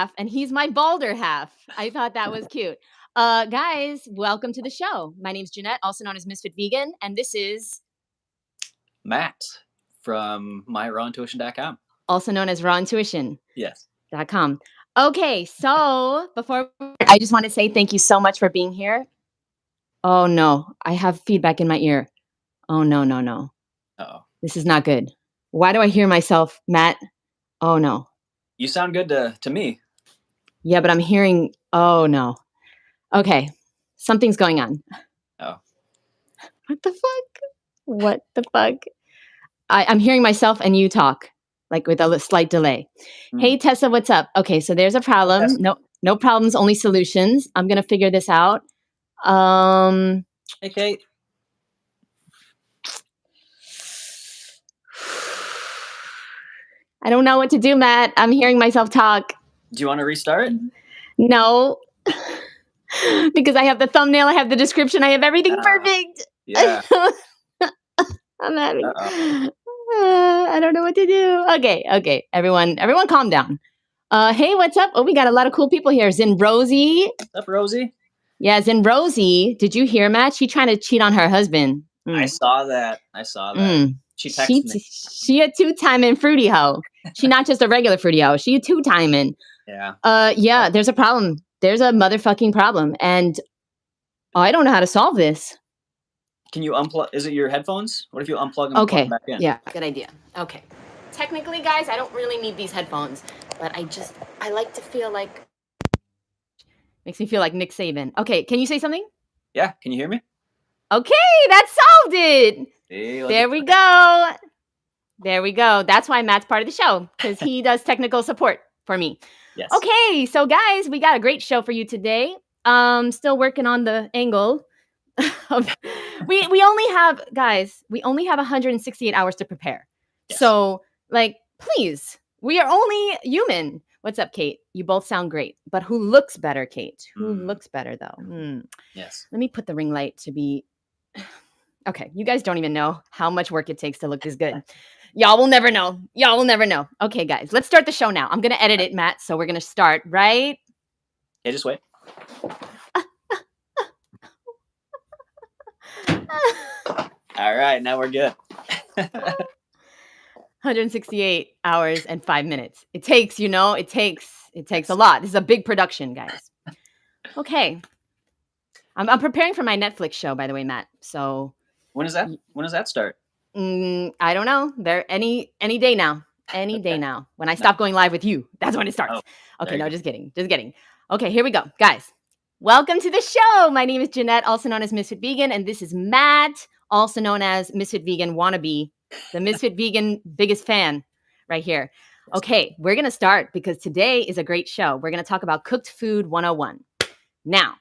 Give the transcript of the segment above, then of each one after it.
half, and he's my balder half. I thought that was cute. Guys, welcome to the show. My name's Jeanette, also known as Ms.FitVegan, and this is Matt from myrawintuition.com. also known as rawintuition.com. Yes. Okay, so before I just want to say thank you so much for being here. Oh no, I have feedback in my ear. Oh no. Uh-oh. This is not good. Why do I hear myself, Matt? Oh no. You sound good to me. Yeah, but I'm hearing, oh no. Okay, something's going on. Oh. What the fuck? I'm hearing myself and you talk, like with a slight delay. Hey, Tessa, what's up? Okay, so there's a problem. No problems, only solutions. I'm going to figure this out. Hey, Kate. I don't know what to do, Matt. I'm hearing myself talk. Do you want to restart? No. Because I have the thumbnail, I have the description, I have everything perfect. Yeah. I'm having... I don't know what to do. Okay. Everyone calm down. Hey, what's up? Oh, we got a lot of cool people here. Zin Rosie. What's up, Rosie? Yeah, Zin Rosie. Did you hear, Matt? She trying to cheat on her husband. I saw that. She texted me. She a two-timing fruity hoe. She not just a regular fruity hoe. She a two-timing. Yeah. Yeah, there's a problem. There's a motherfucking problem. And I don't know how to solve this. Can you unplug? Is it your headphones? What if you unplug them and plug them back in? Yeah, good idea. Okay. Technically, guys, I don't really need these headphones, but I like to feel like... Makes me feel like Nick Saban. Okay, can you say something? Yeah, can you hear me? Okay, that solved it. Hey, there we go. There we go. That's why Matt's part of the show, because he does technical support for me. Yes. Okay, so guys, we got a great show for you today. Still working on the angle. we only have 168 hours to prepare. Yes. So, like, please, we are only human. What's up, Kate? You both sound great, but who looks better, Kate? Who looks better, though? Yes. Let me put the ring light to be... Okay, you guys don't even know how much work it takes to look this good. Y'all will never know. Okay, guys, let's start the show now. I'm going to edit it, Matt, so we're going to start, right? Yeah, just wait. All right, now we're good. 168 hours and 5 minutes. It takes a lot. This is a big production, guys. Okay. I'm preparing for my Netflix show, by the way, Matt. So when does that start? I don't know. Any day now. Any day now. When I stop going live with you, that's when it starts. Okay, no, just kidding. Okay, here we go. Guys, welcome to the show. My name is Jeanette, also known as Ms.FitVegan, and this is Matt, also known as Ms.FitVegan wannabe, the Ms.FitVegan biggest fan right here. Okay, we're going to start because today is a great show. We're going to talk about cooked food 101. Now,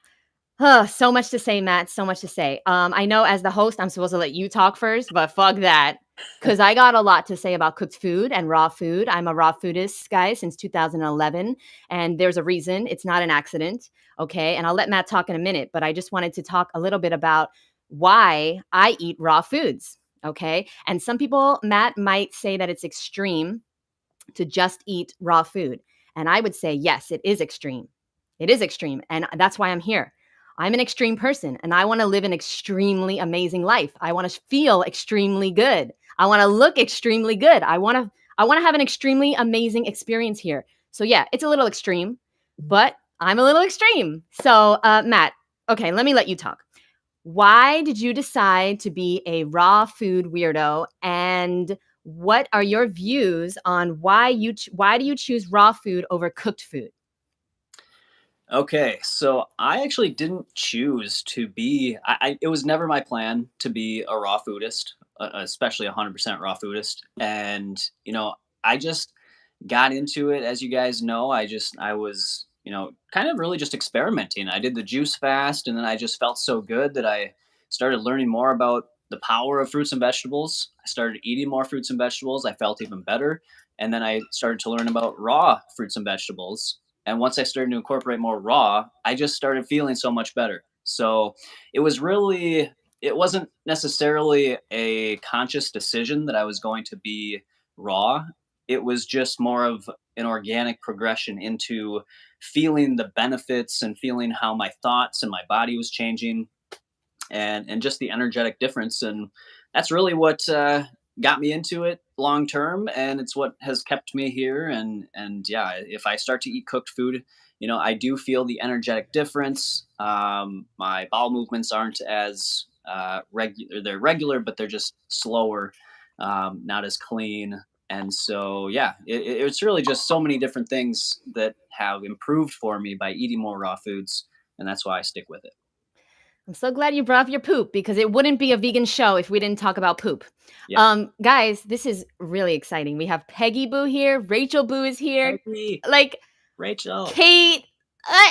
so much to say, Matt, so much to say. I know as the host, I'm supposed to let you talk first, but fuck that. Because I got a lot to say about cooked food and raw food. I'm a raw foodist, guys, since 2011. And there's a reason. It's not an accident. Okay. And I'll let Matt talk in a minute. But I just wanted to talk a little bit about why I eat raw foods. Okay. And some people, Matt, might say that it's extreme to just eat raw food. And I would say, yes, it is extreme. It is extreme. And that's why I'm here. I'm an extreme person and I want to live an extremely amazing life. I want to feel extremely good. I want to look extremely good. I want to have an extremely amazing experience here. So yeah, it's a little extreme, but I'm a little extreme. So Matt, okay, let me let you talk. Why did you decide to be a raw food weirdo? And what are your views on why do you choose raw food over cooked food? Okay, so I actually didn't choose to be. It was never my plan to be a raw foodist, especially 100% raw foodist. And I just got into it, as you guys know. I was kind of really just experimenting. I did the juice fast, and then I just felt so good that I started learning more about the power of fruits and vegetables. I started eating more fruits and vegetables. I felt even better, and then I started to learn about raw fruits and vegetables. And once I started to incorporate more raw, I just started feeling so much better. So it wasn't necessarily a conscious decision that I was going to be raw. it was just more of an organic progression into feeling the benefits and feeling how my thoughts and my body was changing, and just the energetic difference. And that's really what got me into it long term, and it's what has kept me here. And yeah, if I start to eat cooked food, I do feel the energetic difference. My bowel movements aren't as regular. They're regular, but they're just slower, not as clean. And so yeah, it's really just so many different things that have improved for me by eating more raw foods, and that's why I stick with it. I'm so glad you brought up your poop because it wouldn't be a vegan show if we didn't talk about poop. Yeah. Guys, this is really exciting. We have Peggy Boo here, Rachel Boo is here, Peggy, like Rachel. Kate,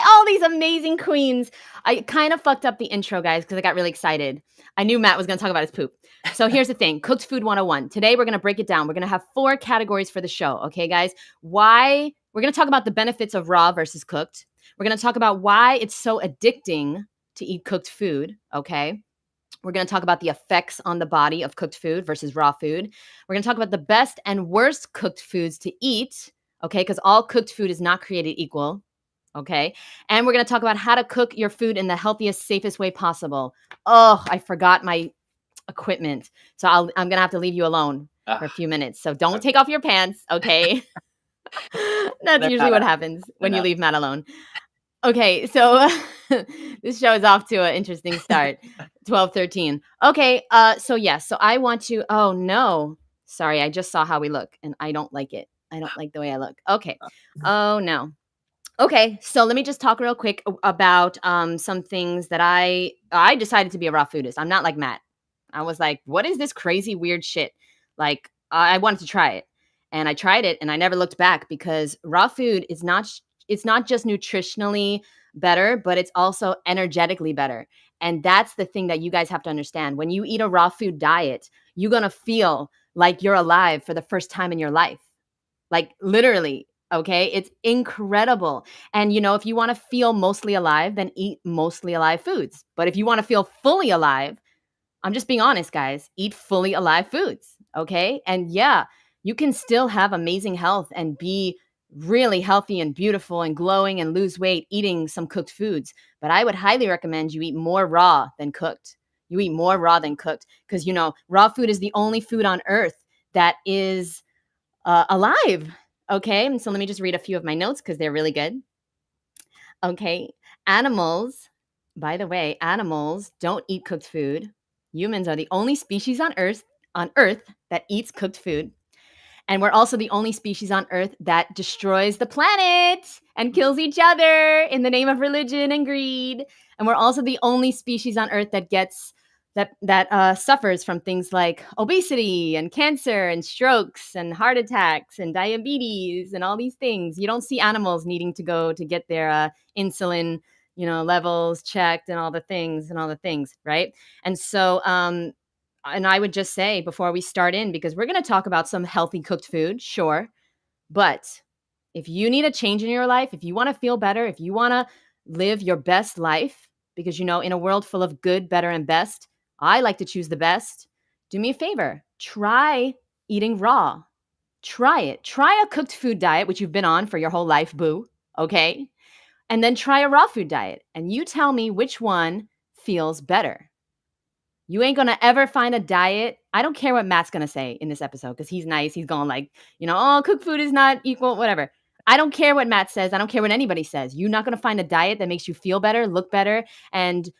all these amazing queens. I kind of fucked up the intro, guys, because I got really excited. I knew Matt was going to talk about his poop. So here's the thing, Cooked Food 101. Today we're going to break it down. We're going to have 4 categories for the show, okay, guys? Why? We're going to talk about the benefits of raw versus cooked. We're going to talk about why it's so addicting to eat cooked food, okay? We're going to talk about the effects on the body of cooked food versus raw food. We're going to talk about the best and worst cooked foods to eat, okay? Because all cooked food is not created equal, okay? And we're going to talk about how to cook your food in the healthiest, safest way possible. Oh, I forgot my equipment. So I'm going to have to leave you alone for a few minutes. So don't Okay. take off your pants, okay? That's They're usually not what out. happens They're when you not. leave Matt alone. Okay, so this show is off to an interesting start. 12:13. Okay, so yes, so I want to oh no. Sorry, I just saw how we look and I don't like it. I don't like the way I look. Okay. Oh no. Okay, so let me just talk real quick about some things that I decided to be a raw foodist. I'm not like Matt. I was like, what is this crazy weird shit? Like I wanted to try it. And I tried it and I never looked back because raw food is not it's not just nutritionally better, but it's also energetically better. And that's the thing that you guys have to understand. When you eat a raw food diet, you're going to feel like you're alive for the first time in your life. Like literally, okay? It's incredible. And if you want to feel mostly alive, then eat mostly alive foods. But if you want to feel fully alive, I'm just being honest, guys, eat fully alive foods, okay? And yeah, you can still have amazing health and be really healthy and beautiful and glowing and lose weight eating some cooked foods. But I would highly recommend you eat more raw than cooked. You eat more raw than cooked because, raw food is the only food on earth that is alive. Okay, and so let me just read a few of my notes because they're really good. Okay, animals, by the way, animals don't eat cooked food. Humans are the only species on Earth that eats cooked food. And we're also the only species on Earth that destroys the planet and kills each other in the name of religion and greed. And we're also the only species on Earth that gets that suffers from things like obesity and cancer and strokes and heart attacks and diabetes and all these things. You don't see animals needing to go to get their insulin, levels checked and all the things, right? And so, and I would just say before we start in, because we're going to talk about some healthy cooked food, sure. But if you need a change in your life, if you want to feel better, if you want to live your best life, because, in a world full of good, better, and best, I like to choose the best. Do me a favor. Try eating raw. Try it. Try a cooked food diet, which you've been on for your whole life, boo. Okay. And then try a raw food diet. And you tell me which one feels better. You ain't gonna ever find a diet. I don't care what Matt's gonna say in this episode because he's nice. He's going like, oh, cooked food is not equal, whatever. I don't care what Matt says. I don't care what anybody says. You're not gonna find a diet that makes you feel better, look better, and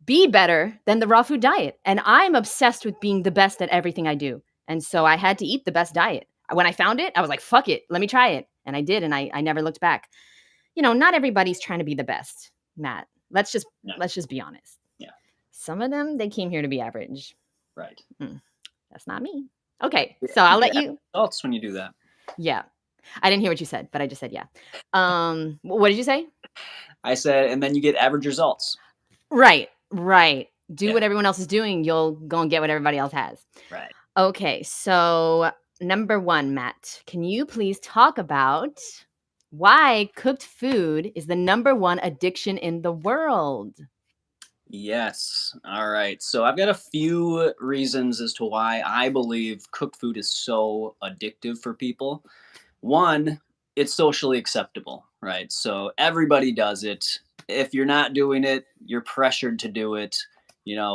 be better than the raw food diet. And I'm obsessed with being the best at everything I do. And so I had to eat the best diet. When I found it, I was like, fuck it, let me try it. And I did, and I never looked back. Not everybody's trying to be the best, Matt. Let's just No. let's just be honest. Yeah. Some of them, they came here to be average. Right. That's not me. Okay, so I'll let you. Results when you do that. Yeah, I didn't hear what you said, but I just said yeah. What did you say? I said, and then you get average results. Right. Do what everyone else is doing. You'll go and get what everybody else has. Right. Okay, so number 1, Matt, can you please talk about why cooked food is the number 1 addiction in the world? Yes. All right. So I've got a few reasons as to why I believe cooked food is so addictive for people. One, it's socially acceptable, right? So everybody does it. If you're not doing it, you're pressured to do it.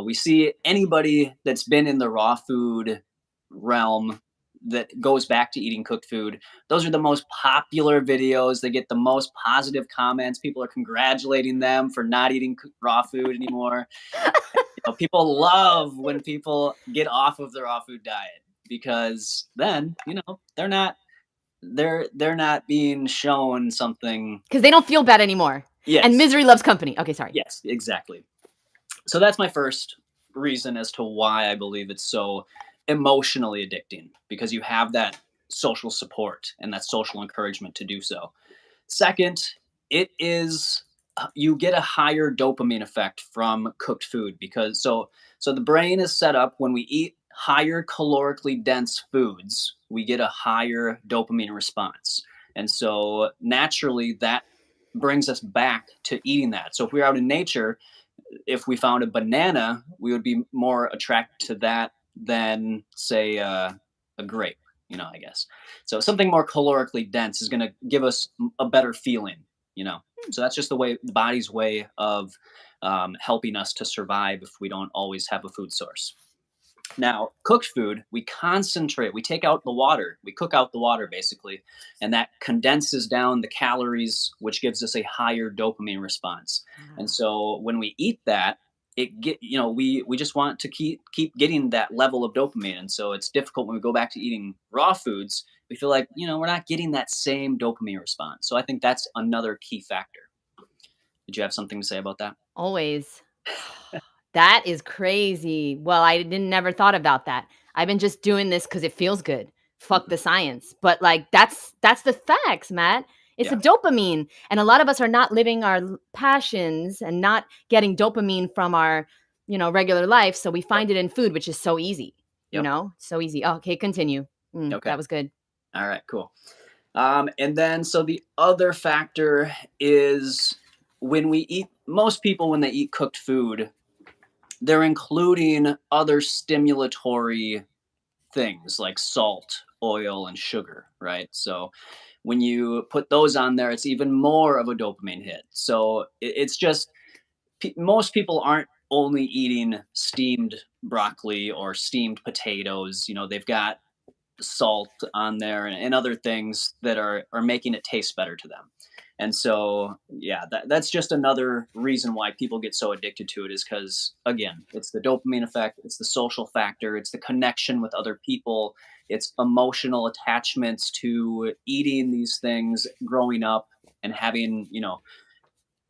We see anybody that's been in the raw food realm that goes back to eating cooked food. Those are the most popular videos. They get the most positive comments. People are congratulating them for not eating raw food anymore. People love when people get off of the raw food diet because then, they're not being shown something. Because they don't feel bad anymore. And Yes. misery loves company. Okay, sorry. Yes, exactly. So that's my first reason as to why I believe it's so emotionally addicting, because you have that social support and that social encouragement to do so. Second, it is you get a higher dopamine effect from cooked food, because so the brain is set up when we eat higher calorically dense foods, we get a higher dopamine response. And so naturally that brings us back to eating that. So if we're out in nature, if we found a banana, we would be more attracted to that than, say, a grape. I guess. So something more calorically dense is going to give us a better feeling. You know. So that's just the body's way of helping us to survive if we don't always have a food source. Now, cooked food, we concentrate, we take out the water, we cook out the water basically, and that condenses down the calories, which gives us a higher dopamine response. And Ah. so when we eat that, we just want to keep getting that level of dopamine. And so it's difficult when we go back to eating raw foods. We feel like, we're not getting that same dopamine response. So I think that's another key factor. Did you have something to say about that? Always. That is crazy. Well, I didn't never thought about that. I've been just doing this because it feels good. Fuck Mhm. the science. But like that's the facts, Matt. It's a Yeah. dopamine. And a lot of us are not living our passions and not getting dopamine from our, regular life. So we Yep. find it in food, which is so easy. Yep. So easy. Oh, okay, continue. Okay. That was good. All right. Cool. And then, so the other factor is when we eat, most people, when they eat cooked food, they're including other stimulatory things like salt, oil, and sugar, right? So when you put those on there, it's even more of a dopamine hit. So it's just, most people aren't only eating steamed broccoli or steamed potatoes. They've got salt on there and other things that are making it taste better to them. And so, yeah, that's just another reason why people get so addicted to it, is because, again, it's the dopamine effect, it's the social factor, it's the connection with other people, it's emotional attachments to eating these things growing up and having,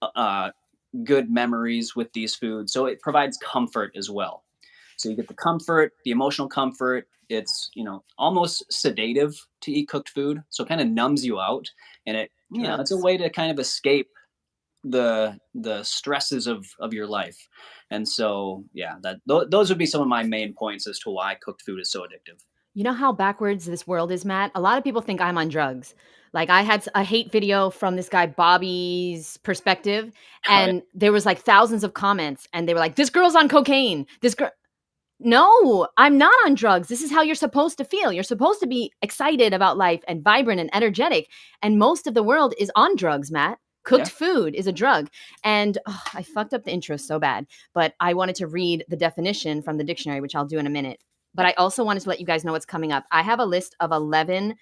uh, good memories with these foods. So it provides comfort as well. So you get the comfort, the emotional comfort. It's, almost sedative to eat cooked food. So it kind of numbs you out, and it's a Drugs. way to kind of escape the stresses of your life. And so, yeah, those would be some of my main points as to why cooked food is so addictive. You know how backwards this world is, Matt? A lot of people think I'm on drugs. Like I had a hate video from this guy Bobby's perspective, Oh, yeah. and there was like thousands of comments, and they were like, "This girl's on cocaine. This girl." No, I'm not on drugs. This is how you're supposed to feel. You're supposed to be excited about life and vibrant and energetic. And most of the world is on drugs, Matt. Cooked Yeah. food is a drug. And I fucked up the intro so bad, but I wanted to read the definition from the dictionary, which I'll do in a minute. But Yeah. I also wanted to let you guys know what's coming up. I have a list of 11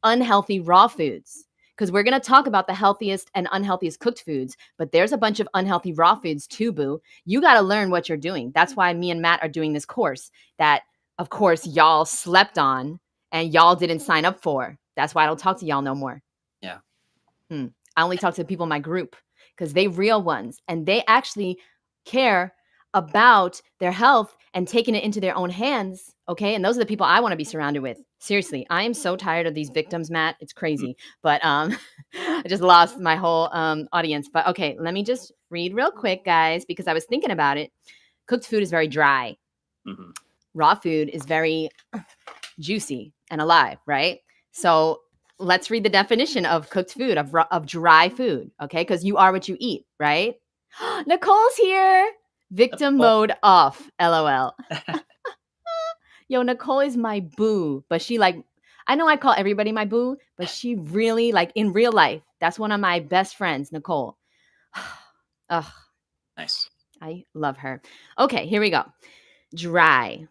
unhealthy raw foods because we're going to talk about the healthiest and unhealthiest cooked foods, but there's a bunch of unhealthy raw foods too, boo. You got to learn what you're doing. That's why me and Matt are doing this course that, of course, y'all slept on and y'all didn't sign up for. That's why I don't talk to y'all no more. Yeah. Hmm. I only talk to the people in my group because they real ones and they actually care about their health and taking it into their own hands. Okay. And those are the people I want to be surrounded with. Seriously, I am so tired of these victims, Matt. It's crazy. But I just lost my whole audience. But okay, let me just read real quick, guys, because I was thinking about it. Cooked food is very dry. Mm-hmm. Raw food is very juicy and alive, right? So let's read the definition of cooked food, of dry food, okay? Because you are what you eat, right? Nicole's here. Victim mode off. LOL. Yo, Nicole is my boo, but she like, I know I call everybody my boo, but she really like in real life. That's one of my best friends, Nicole. Ugh, Nice. I love her. Okay, here we go. Dry.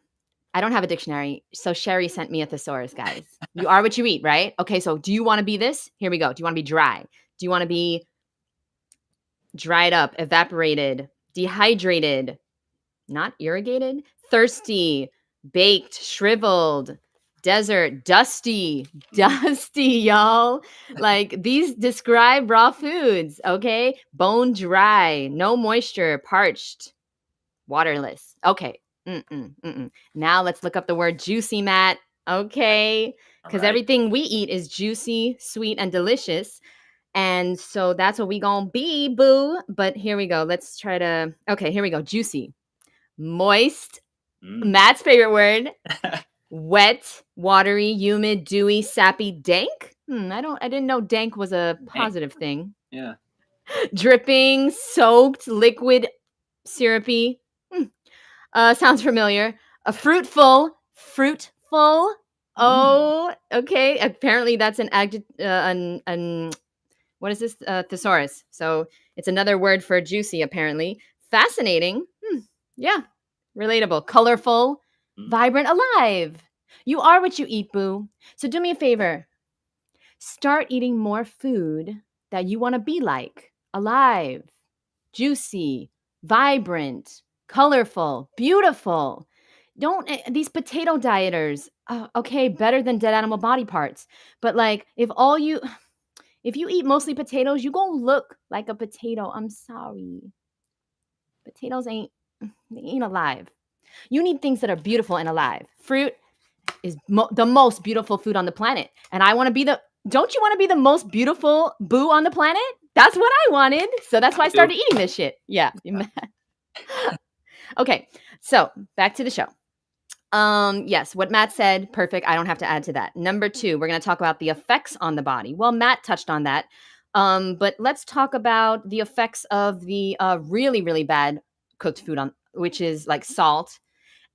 I don't have a dictionary, so Sherry sent me a thesaurus, guys. You are what you eat, right? Okay, so do you want to be this? Here we go. Do you want to be dry? Do you want to be dried up, evaporated, dehydrated, not irrigated, thirsty, baked, shriveled, desert, dusty, y'all. Like these describe raw foods, okay? Bone dry, no moisture, parched, waterless. Okay. Now let's look up the word juicy, Matt. Okay. All Because right. everything we eat is juicy, sweet, and delicious. And so that's what we gonna be, boo. But here we go. Let's try to. Okay, here we go. Juicy, moist. Matt's favorite word. Wet, watery, humid, dewy, sappy, dank. I didn't know dank was a positive thing. Yeah. Dripping, soaked, liquid, syrupy. Sounds familiar. A fruitful. Oh, okay. Apparently that's an adjective. What is this? Thesaurus. So it's another word for juicy, apparently. Fascinating. Yeah. Relatable. Colorful. Vibrant. Alive. You are what you eat, boo. So do me a favor. Start eating more food that you want to be like. Alive. Juicy. Vibrant. Colorful. Beautiful. Don't these potato dieters. Okay, better than dead animal body parts. But like if you eat mostly potatoes, you gonna look like a potato. I'm sorry. Potatoes they ain't alive. You need things that are beautiful and alive. Fruit is the most beautiful food on the planet. And I want to be don't you want to be the most beautiful boo on the planet? That's what I wanted. So that's why I started eating this shit. Yeah. Okay. So back to the show. Yes, what Matt said, perfect. I don't have to add to that. Number 2, we're going to talk about the effects on the body. Well, Matt touched on that. But let's talk about the effects of the really, really bad cooked food which is like salt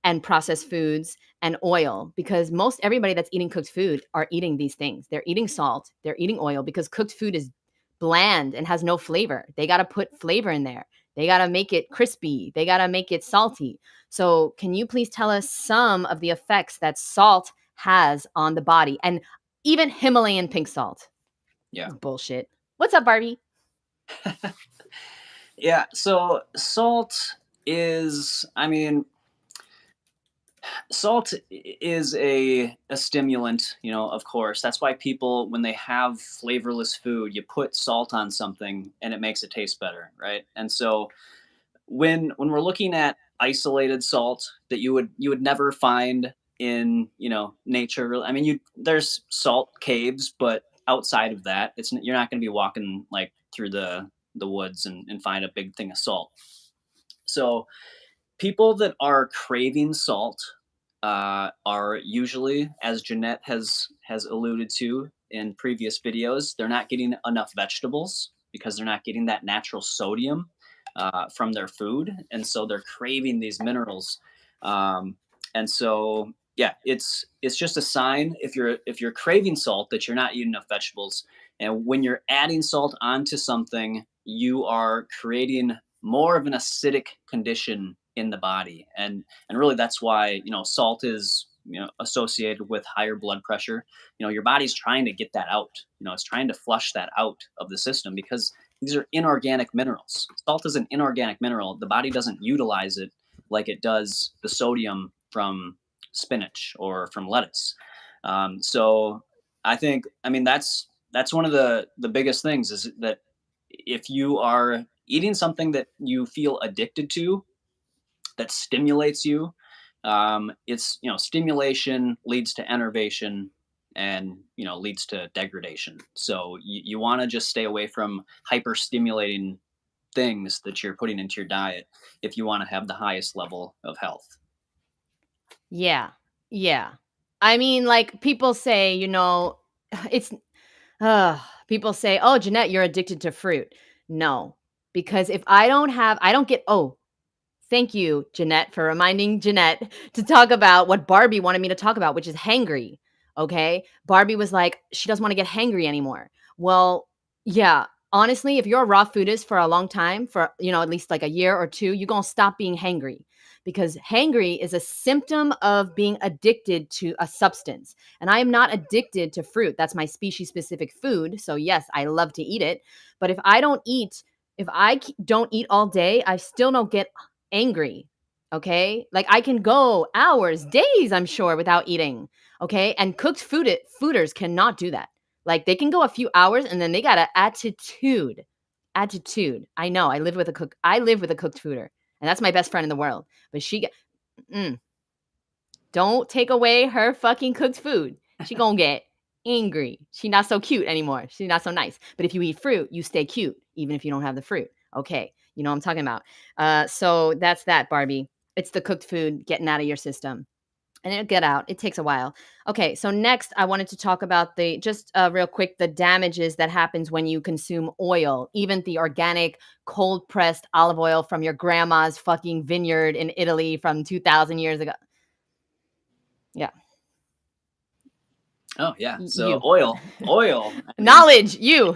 and processed foods and oil, because most everybody that's eating cooked food are eating these things. They're eating salt, they're eating oil, because cooked food is bland and has no flavor. They got to put flavor in there. They got to make it crispy. They got to make it salty. So, can you please tell us some of the effects that salt has on the body, and even Himalayan pink salt? Yeah. Bullshit. What's up, Barbie? Yeah. So salt is, I mean, salt is a stimulant, of course. That's why people, when they have flavorless food, you put salt on something and it makes it taste better, right? And so when we're looking at isolated salt that you would never find in nature, I mean, you there's salt caves, but outside of that, you're not going to be walking like through the woods and find a big thing of salt. So people that are craving salt are usually, as Jeanette has alluded to in previous videos, they're not getting enough vegetables because they're not getting that natural sodium from their food, and so they're craving these minerals. And so, yeah, it's just a sign if you're craving salt that you're not eating enough vegetables. And when you're adding salt onto something, you are creating more of an acidic condition in the body, and really that's why salt is associated with higher blood pressure. Your body's trying to get that out. It's trying to flush that out of the system because these are inorganic minerals. Salt is an inorganic mineral. The body doesn't utilize it like it does the sodium from spinach or from lettuce. So I mean that's one of the biggest things is that if you are eating something that you feel addicted to, that stimulates you, it's stimulation leads to enervation, and leads to degradation. So you want to just stay away from hyper stimulating things that you're putting into your diet if you want to have the highest level of health. Yeah. Yeah. I mean, like people say, it's people say, "Oh, Jeanette, you're addicted to fruit." No, because if I don't get Thank you, Jeanette, for reminding Jeanette to talk about what Barbie wanted me to talk about, which is hangry. Okay. Barbie was like, she doesn't want to get hangry anymore. Well, yeah. Honestly, if you're a raw foodist for a long time, for at least like a year or two, you're gonna stop being hangry because hangry is a symptom of being addicted to a substance. And I am not addicted to fruit. That's my species specific food. So yes, I love to eat it. But if I don't eat all day, I still don't get angry. Okay. Like I can go hours, days, I'm sure, without eating. Okay. And fooders cannot do that. Like they can go a few hours and then they got an attitude. Attitude. I know. I live with a cooked fooder. And that's my best friend in the world. But don't take away her fucking cooked food. She gonna get angry. She not so cute anymore. She's not so nice. But if you eat fruit, you stay cute, even if you don't have the fruit. Okay. You know what I'm talking about. So that's that, Barbie. It's the cooked food getting out of your system. And it'll get out. It takes a while. Okay, so next I wanted to talk about real quick, the damages that happens when you consume oil, even the organic cold pressed olive oil from your grandma's fucking vineyard in Italy from 2,000 years ago. Yeah. Oh yeah. So You. oil. Knowledge, you.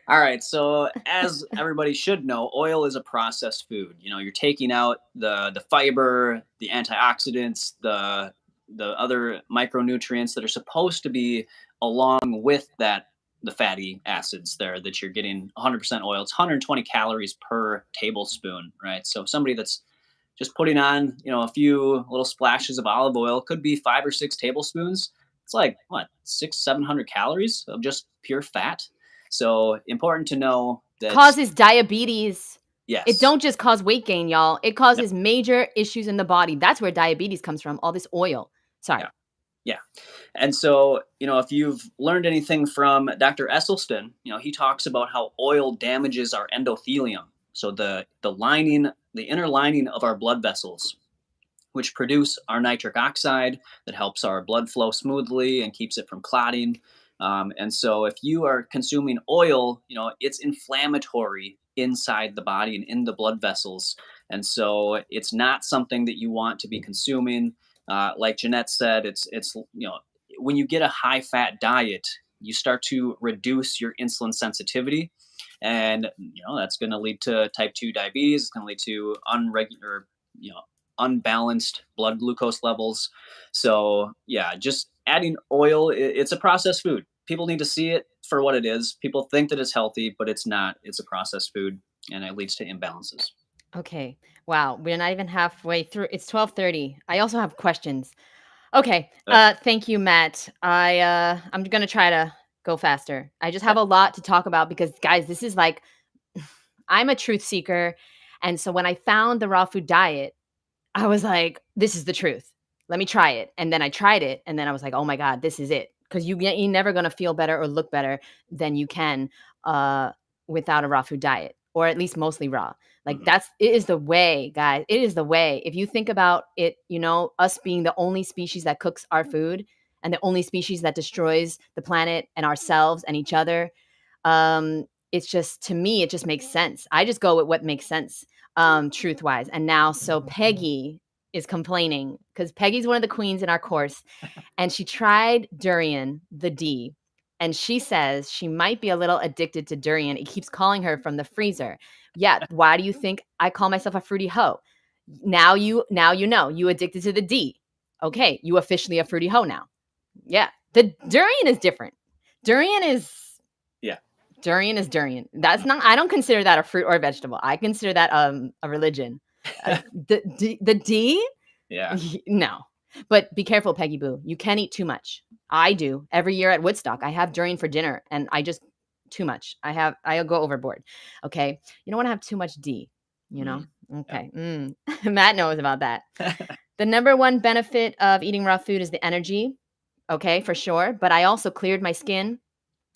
All right. So as everybody should know, oil is a processed food. You're taking out the fiber, the antioxidants, the other micronutrients that are supposed to be along with the fatty acids there that you're getting 100% oil. It's 120 calories per tablespoon, right? So somebody that's just putting on, a few little splashes of olive oil could be 5 or 6 tablespoons. It's like what, 600-700 calories of just pure fat. So important to know that Causes diabetes. yes, It don't just cause weight gain, y'all. It no, causes major issues in the body. That's where diabetes comes from, all this oil. Sorry. yeah, yeah. And so, if you've learned anything from Dr. Esselstyn, he talks about how oil damages our endothelium. So the inner lining of our blood vessels, which produce our nitric oxide that helps our blood flow smoothly and keeps it from clotting. And so, if you are consuming oil, it's inflammatory inside the body and in the blood vessels. And so, it's not something that you want to be consuming. Like Jeanette said, it's when you get a high fat diet, you start to reduce your insulin sensitivity, and that's going to lead to type 2 diabetes. It's going to lead to unbalanced blood glucose levels. So yeah, just adding oil, it's a processed food. People need to see it for what it is. People think that it's healthy, but it's not. It's a processed food, and it leads to imbalances. Okay. Wow. We're not even halfway through. It's 12:30. I also have questions. Okay. Thank you, Matt. I'm gonna try to go faster. I just have a lot to talk about because guys, this is like I'm a truth seeker. And so when I found the raw food diet, I was like, this is the truth. Let me try it. And then I tried it. And then I was like, oh my God, this is it. Because you're never going to feel better or look better than you can uh, without a raw food diet, or at least mostly raw. Like Mhm. it is the way, guys. It is the way. If you think about it, us being the only species that cooks our food and the only species that destroys the planet and ourselves and each other, it's just, to me, it just makes sense. I just go with what makes sense, truth wise. And now, so Peggy is complaining because Peggy's one of the queens in our course, and she tried durian, the D, and she says she might be a little addicted to durian. It keeps calling her from the freezer. Yeah, why do you think I call myself a fruity hoe? Now you know you addicted to the D. Okay, you officially a fruity hoe now. Yeah, the durian is different. Durian is Yeah. Durian is durian. That's not. I don't consider that a fruit or a vegetable. I consider that a religion. The D, Yeah. no. But be careful, Peggy Boo. You can eat too much. I do every year at Woodstock. I have durian for dinner, and I just too much. I'll go overboard. Okay, you don't want to have too much D. You know. Okay. Matt knows about that. The number one benefit of eating raw food is the energy. Okay, for sure. But I also cleared my skin.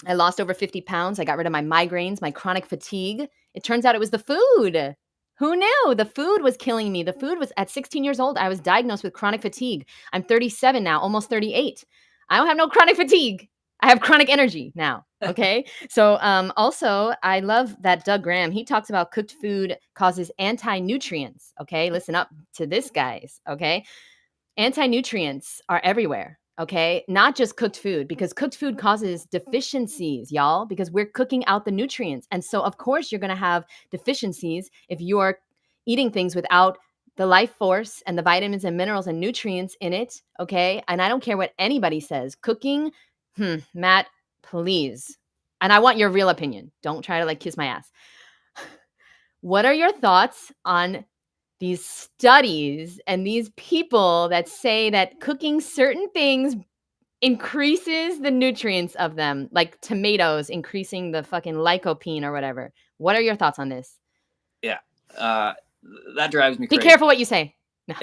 I lost over 50 pounds. I got rid of my migraines, my chronic fatigue. It turns out it was the food. Who knew? The food was killing me. The food was at 16 years old. I was diagnosed with chronic fatigue. I'm 37 now, almost 38. I don't have no chronic fatigue. I have chronic energy now. Okay. So also I love that Doug Graham, he talks about cooked food causes anti-nutrients. Okay. Listen up to this, guys. Okay. Anti-nutrients are everywhere. Okay. Not just cooked food, because cooked food causes deficiencies, y'all, because we're cooking out the nutrients. And so of course you're going to have deficiencies if you're eating things without the life force and the vitamins and minerals and nutrients in it. Okay. And I don't care what anybody says. Cooking, Matt, please. And I want your real opinion. Don't try to like kiss my ass. What are your thoughts on these studies and these people that say that cooking certain things increases the nutrients of them, like tomatoes increasing the fucking lycopene or whatever? What are your thoughts on this? Yeah. That drives me Be crazy. careful what you say. No.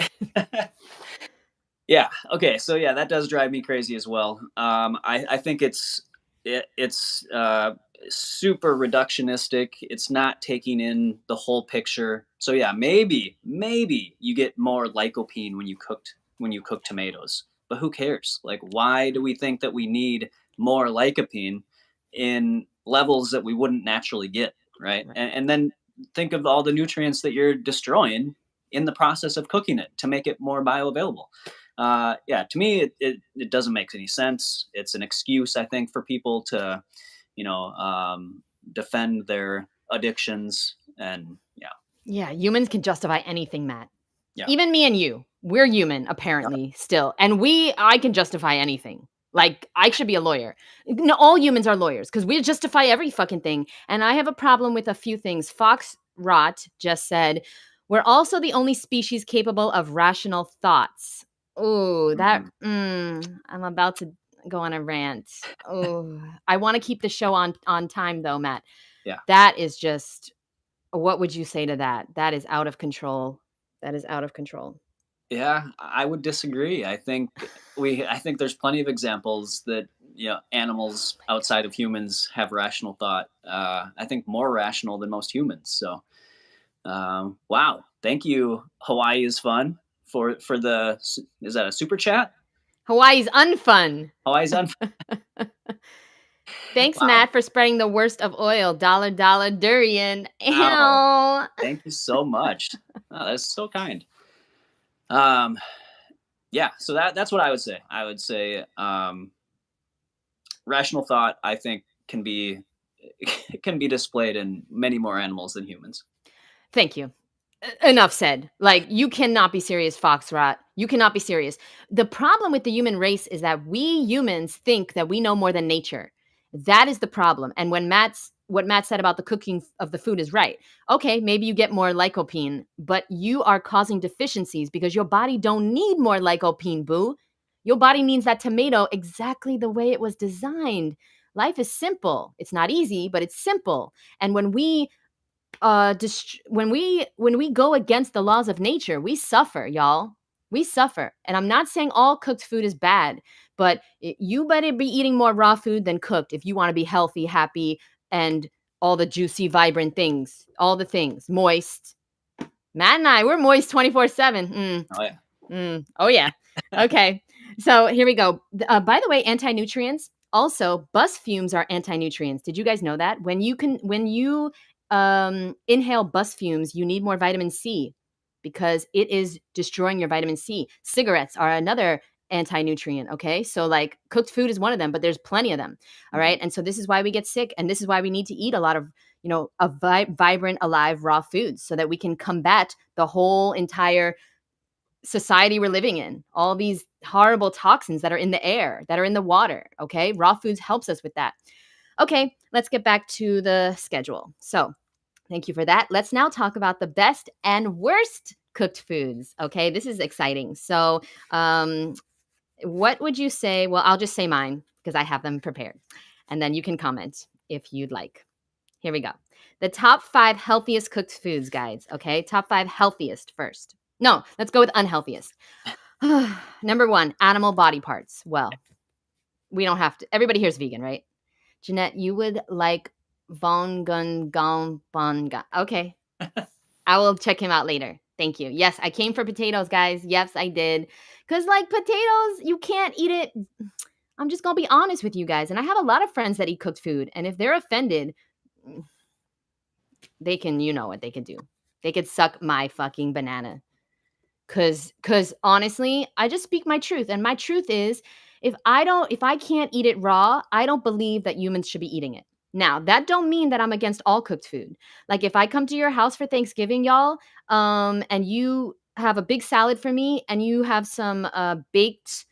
Yeah. Okay. So yeah, that does drive me crazy as well. I think it's super reductionistic. It's not taking in the whole picture. So yeah, maybe you get more lycopene when you cook tomatoes. But who cares? Like, why do we think that we need more lycopene in levels that we wouldn't naturally get, right? Right. And then think of all the nutrients that you're destroying in the process of cooking it to make it more bioavailable. Yeah, to me, it doesn't make any sense. It's an excuse, I think, for people to, you know, defend their addictions. And yeah, Yeah, humans can justify anything, Matt. yeah, Even me and you, we're human apparently still. And I can justify anything. Like I should be a lawyer. No, all humans are lawyers because we justify every fucking thing. And I have a problem with a few things. Fox Rot just said, we're also the only species capable of rational thoughts. Oh, hmm I'm about to go on a rant. Oh, I want to keep the show on time though, Matt. yeah, That is just, what would you say to that? That is out of control. That is out of control. yeah. I would disagree. I think there's plenty of examples that animals outside of humans have rational thought. I think more rational than most humans. So, wow, thank you. Hawaii is fun for the. Is that a super chat? Hawaii's unfun. Hawaii's on. Thanks, Wow. Matt, for spreading the worst of oil. Dollar, dollar, durian. Wow. Ew. Thank you so much. Oh, that's so kind. Um, yeah, so that's what I would say. I would say rational thought, I think, can be can be displayed in many more animals than humans. Thank you. Enough said. Like, you cannot be serious, Foxrot. You cannot be serious. The problem with the human race is that we humans think that we know more than nature. That is the problem. And what Matt said about the cooking of the food is right. Okay, maybe you get more lycopene, but you are causing deficiencies because your body don't need more lycopene, boo. Your body needs that tomato exactly the way it was designed. Life is simple. It's not easy, but it's simple. And when we go against the laws of nature, we suffer, y'all. We suffer. And I'm not saying all cooked food is bad, but you better be eating more raw food than cooked if you want to be healthy, happy, and all the juicy, vibrant things, all the things, moist. Matt and I, we're moist 24/7. Oh yeah. Oh yeah. Okay. So here we go. By the way, anti-nutrients. Also, bus fumes are anti-nutrients. Did you guys know that? When you inhale bus fumes, you need more vitamin C because it is destroying your vitamin C. Cigarettes are another anti-nutrient. Okay. So like cooked food is one of them, but there's plenty of them. All Mhm. right. And so this is why we get sick. And this is why we need to eat a lot of, vibrant, alive, raw foods so that we can combat the whole entire society we're living in, all these horrible toxins that are in the air, that are in the water. Okay. Raw foods helps us with that. Okay. Let's get back to the schedule. So thank you for that. Let's now talk about the best and worst cooked foods. Okay. This is exciting. So, what would you say? Well, I'll just say mine because I have them prepared. And then you can comment if you'd like. Here we go. The top 5 healthiest cooked foods, guys. Okay. Top 5 healthiest first. No, let's go with unhealthiest. Number 1, animal body parts. Well, we don't have to. Everybody here's vegan, right? Jeanette, you would like von gun gon bon gun. Okay. I will check him out later. Thank you. Yes, I came for potatoes, guys. Yes, I did. Because, like, potatoes, you can't eat it. I'm just gonna be honest with you guys. And I have a lot of friends that eat cooked food. And if they're offended, they can, you know what they could do. They could suck my fucking banana. Cause honestly, I just speak my truth. And my truth is if I can't eat it raw, I don't believe that humans should be eating it. Now, that don't mean that I'm against all cooked food. Like if I come to your house for Thanksgiving, y'all, and you have a big salad for me and you have some baked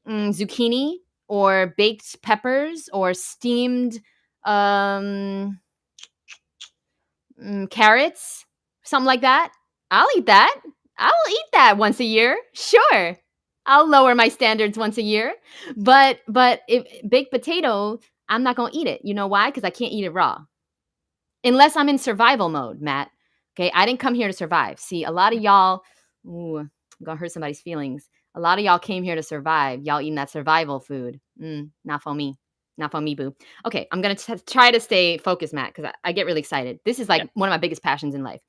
zucchini or baked peppers or steamed um, carrots, something like that. I'll eat that. I'll eat that once a year. Sure. I'll lower my standards once a year. But if baked potato, I'm not going to eat it. You know why? Cuz I can't eat it raw. Unless I'm in survival mode, Matt. Okay? I didn't come here to survive. See, a lot of y'all I'm going to hurt somebody's feelings. A lot of y'all came here to survive. Y'all eating that survival food. Not for me. Not for me, boo. Okay, I'm going to try to stay focused, Matt, because I get really excited. This is like Yeah. one of my biggest passions in life.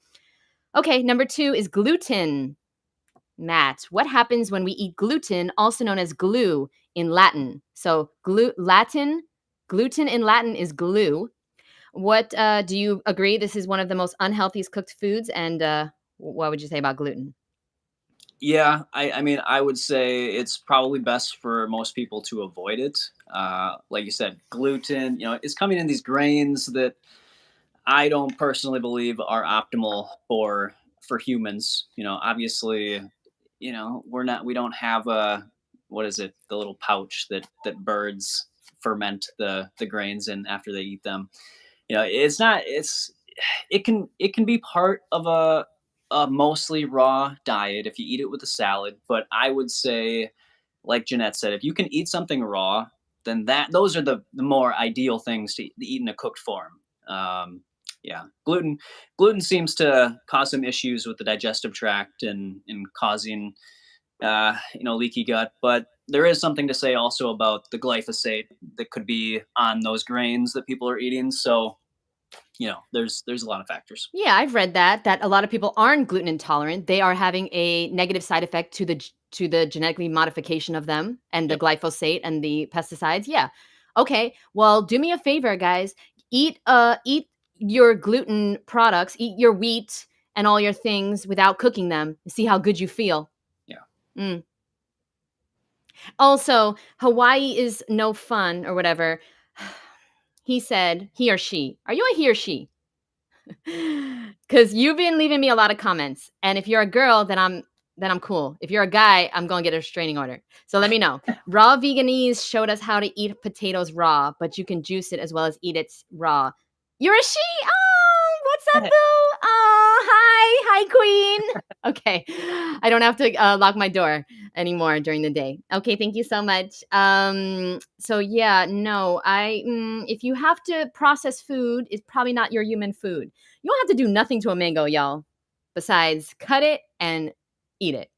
Okay, number 2 is gluten. Matt, what happens when we eat gluten, also known as glue in Latin? So, gluten in Latin is glue. What do you agree? This is one of the most unhealthiest cooked foods. And what would you say about gluten? Yeah, I mean, I would say it's probably best for most people to avoid it. Like you said, gluten, it's coming in these grains that I don't personally believe are optimal for humans. Obviously, we don't have a what is it, the little pouch that birds ferment the grains in after they eat them. It's not it can be part of a mostly raw diet if you eat it with a salad, but I would say, like Jeanette said, if you can eat something raw, then those are the more ideal things to eat in a cooked form. Yeah, gluten seems to cause some issues with the digestive tract and causing leaky gut, but there is something to say also about the glyphosate that could be on those grains that people are eating. So there's a lot of factors. Yeah, I've read that a lot of people aren't gluten intolerant. They are having a negative side effect to to the genetically modification of them and the Yep. glyphosate and the pesticides. Yeah. Okay. Well, do me a favor, guys. Eat your gluten products, eat your wheat and all your things without cooking them. See how good you feel. Yeah. Mm. Also, Hawaii is no fun or whatever. He said, he or she. Are you a he or she? Because you've been leaving me a lot of comments, and if you're a girl, then I'm cool. If you're a guy, I'm gonna get a restraining order. So let me know. Raw Veganese showed us how to eat potatoes raw, but you can juice it as well as eat it raw. You're a she. Oh, what's up, boo? Oh, hi, queen. Okay, I don't have to lock my door anymore during the day. Okay, thank you so much. So yeah, no, if you have to process food, it's probably not your human food. You don't have to do nothing to a mango, y'all, besides cut it and eat it.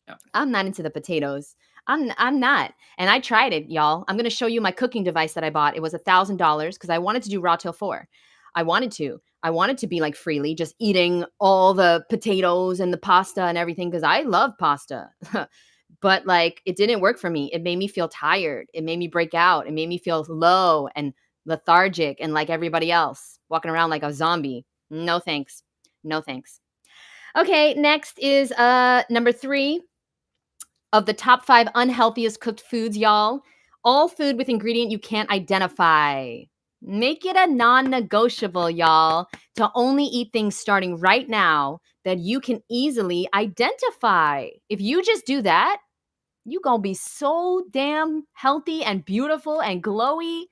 Yeah. I'm not into the potatoes. I'm not. And I tried it, y'all. I'm gonna show you my cooking device that I bought. It was $1,000 because I wanted to do raw till 4. I wanted to. I wanted to be like freely, just eating all the potatoes and the pasta and everything because I love pasta. But like it didn't work for me. It made me feel tired. It made me break out. It made me feel low and lethargic and like everybody else, walking around like a zombie. No thanks. No thanks. Okay, next is number 3 of the top 5 unhealthiest cooked foods, y'all. All food with ingredient you can't identify. Make it a non-negotiable, y'all, to only eat things starting right now that you can easily identify. If you just do that, you gonna be so damn healthy and beautiful and glowy.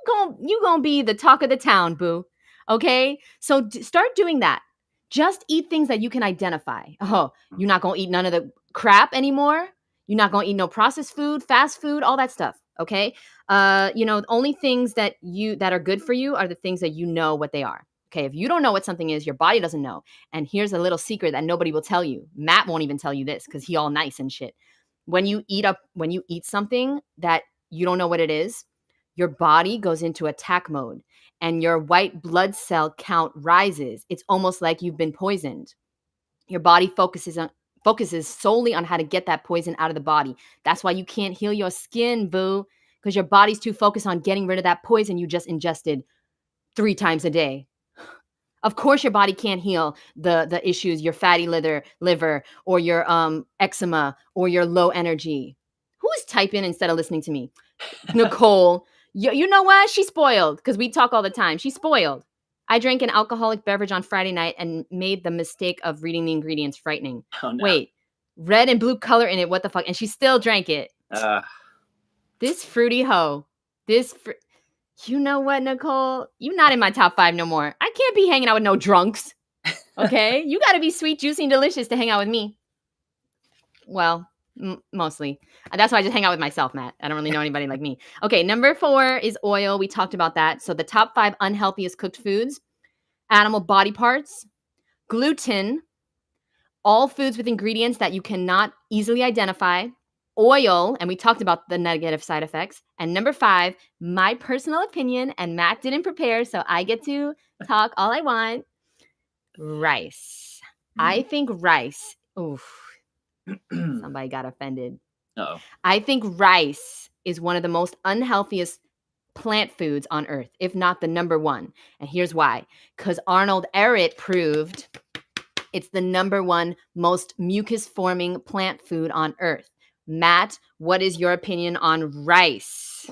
You gonna be the talk of the town, boo. Okay, so start doing that. Just eat things that you can identify. Oh, you're not gonna eat none of the crap anymore. You're not gonna eat no processed food, fast food, all that stuff. Okay, the only things that are good for you are the things that you know what they are. Okay, if you don't know what something is, your body doesn't know. And here's a little secret that nobody will tell you. Matt won't even tell you this because he all nice and shit. When you eat something that you don't know what it is, your body goes into attack mode and your white blood cell count rises. It's almost like you've been poisoned. Your body focuses solely on how to get that poison out of the body. That's why you can't heal your skin, boo. because your body's too focused on getting rid of that poison you just ingested 3 times a day. Of course, your body can't heal the issues, your fatty liver, or your eczema, or your low energy. Who's typing instead of listening to me? Nicole. You know what? She's spoiled because we talk all the time. She's spoiled. I drank an alcoholic beverage on Friday night and made the mistake of reading the ingredients. Frightening. Oh, no. Wait, red and blue color in it. What the fuck? And she still drank it. This fruity hoe. You know what, Nicole? You're not in my top 5 no more. I can't be hanging out with no drunks. Okay? You got to be sweet, juicy, and delicious to hang out with me. Well, mostly. That's why I just hang out with myself, Matt. I don't really know anybody like me. Okay, number 4 is oil. We talked about that. So the top 5 unhealthiest cooked foods: animal body parts, gluten, all foods with ingredients that you cannot easily identify, oil, and we talked about the negative side effects. And number 5, my personal opinion, and Matt didn't prepare, so I get to talk all I want. Rice. I think rice. Oof. Somebody got offended. Uh-oh. I think rice is one of the most unhealthiest plant foods on earth, if not the number 1. And here's why. Because Arnold Ehret proved it's the number 1 most mucus-forming plant food on earth. Matt, what is your opinion on rice?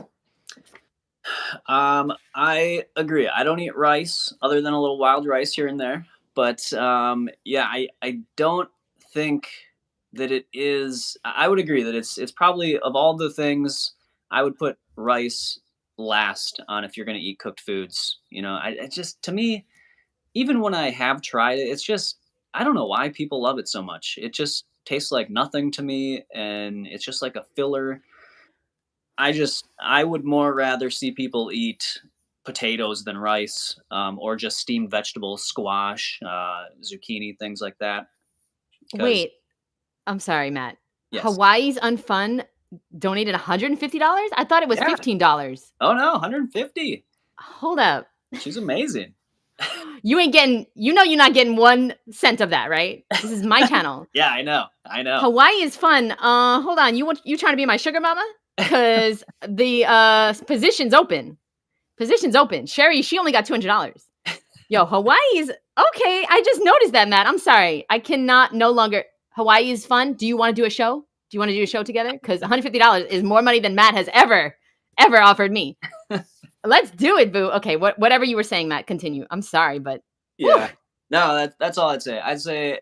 I agree. I don't eat rice other than a little wild rice here and there. But I don't think that it is. I would agree that it's probably, of all the things, I would put rice last on if you're going to eat cooked foods. It just, to me, even when I have tried it, it's just, I don't know why people love it so much. It just tastes like nothing to me, and it's just like a filler. I would more rather see people eat potatoes than rice, or just steamed vegetables, squash, zucchini, things like that. Wait, I'm sorry, Matt. Yes. Hawaii's Unfun donated $150? I thought it was $15. Oh no, $150. Hold up. She's amazing. You ain't getting, you're not getting 1 cent of that, right? This is my channel. Yeah, I know. Hawaii is fun. Hold on. You trying to be my sugar mama? Because the position's open. Sherry, she only got $200. Yo, Hawaii is okay. I just noticed that, Matt. I'm sorry. I cannot no longer. Hawaii is fun. Do you want to do a show? Do you want to do a show together? Because $150 is more money than Matt has ever offered me. Let's do it, boo. Okay, whatever you were saying, Matt, continue. I'm sorry, but yeah. Whew. No, that's all I'd say. I'd say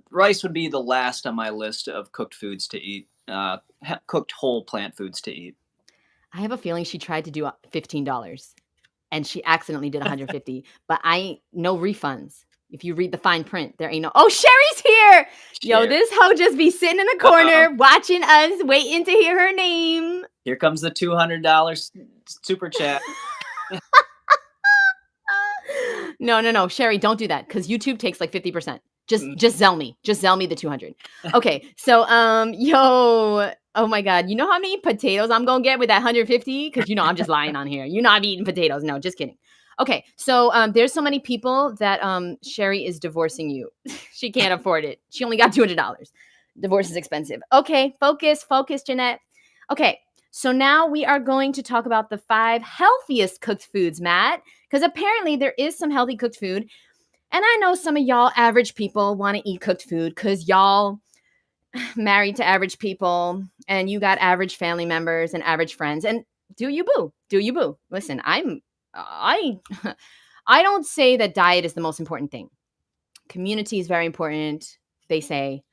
rice would be the last on my list of cooked foods to eat, cooked whole plant foods to eat. I have a feeling she tried to do $15 and she accidentally did $150, but no refunds. If you read the fine print, there ain't no. Oh, Sherry's here. Yo, this hoe just be sitting in the corner watching us, waiting to hear her name. Here comes the $200 super chat. No, Sherry, don't do that, because YouTube takes like 50%. Just Zell me. Just Zell me the 200. Okay, so yo, oh my God, you know how many potatoes I'm gonna get with that 150? Because I'm just lying on here. I'm eating potatoes. No, just kidding. Okay, so there's so many people that Sherry is divorcing you. She can't afford it. She only got $200. Divorce is expensive. Okay, focus, Jeanette. Okay, so now we are going to talk about the 5 healthiest cooked foods, Matt, because apparently there is some healthy cooked food. And I know some of y'all average people want to eat cooked food because y'all married to average people and you got average family members and average friends. And do you boo? Listen, I don't say that diet is the most important thing. Community is very important, they say.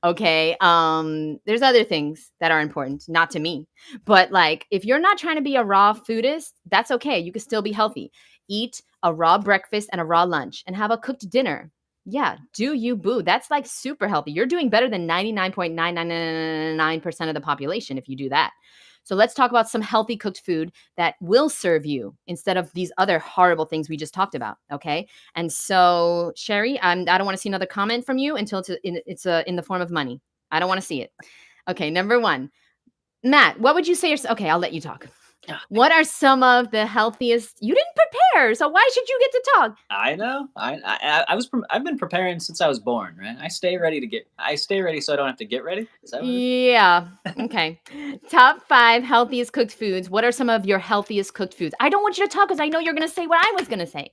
Okay, there's other things that are important, not to me. But like, if you're not trying to be a raw foodist, that's okay. You can still be healthy. Eat a raw breakfast and a raw lunch and have a cooked dinner. Yeah, do you boo? That's like super healthy. You're doing better than 99.999% of the population if you do that. So let's talk about some healthy cooked food that will serve you instead of these other horrible things we just talked about, okay? And so, Sherry, I don't want to see another comment from you until it's in the form of money. I don't want to see it. Okay, number 1. Matt, what would you say? Okay, I'll let you talk. What are some of the healthiest? You didn't prepare. there. So why should you get to talk? I know. I've been preparing since I was born, right? I stay ready so I don't have to get ready. Is that what it is? Yeah. Okay. Top 5 healthiest cooked foods. What are some of your healthiest cooked foods? I don't want you to talk because I know you're going to say what I was going to say.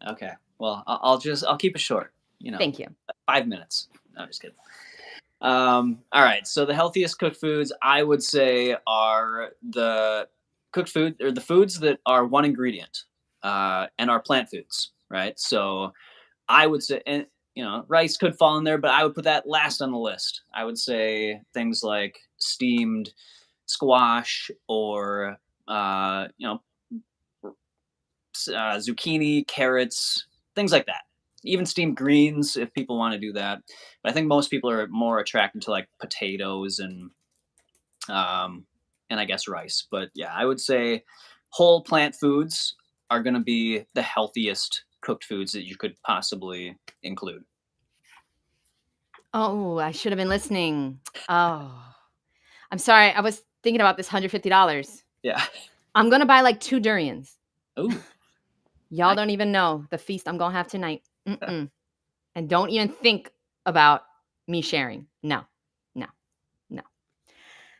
Okay. Well, I'll keep it short. Thank you. 5 minutes. No, just kidding. All right. So the healthiest cooked foods I would say are the cooked food or the foods that are one ingredient, and are plant foods, right? So I would say, and rice could fall in there, but I would put that last on the list. I would say things like steamed squash or zucchini, carrots, things like that. Even steamed greens if people want to do that. But I think most people are more attracted to like potatoes um, and I guess rice. But yeah, I would say whole plant foods are going to be the healthiest cooked foods that you could possibly include. Oh, I should have been listening. Oh, I'm sorry. I was thinking about this $150. Yeah. I'm going to buy like 2 durians. Ooh. Y'all don't even know the feast I'm going to have tonight. Mm-mm. And don't even think about me sharing. No, no, no.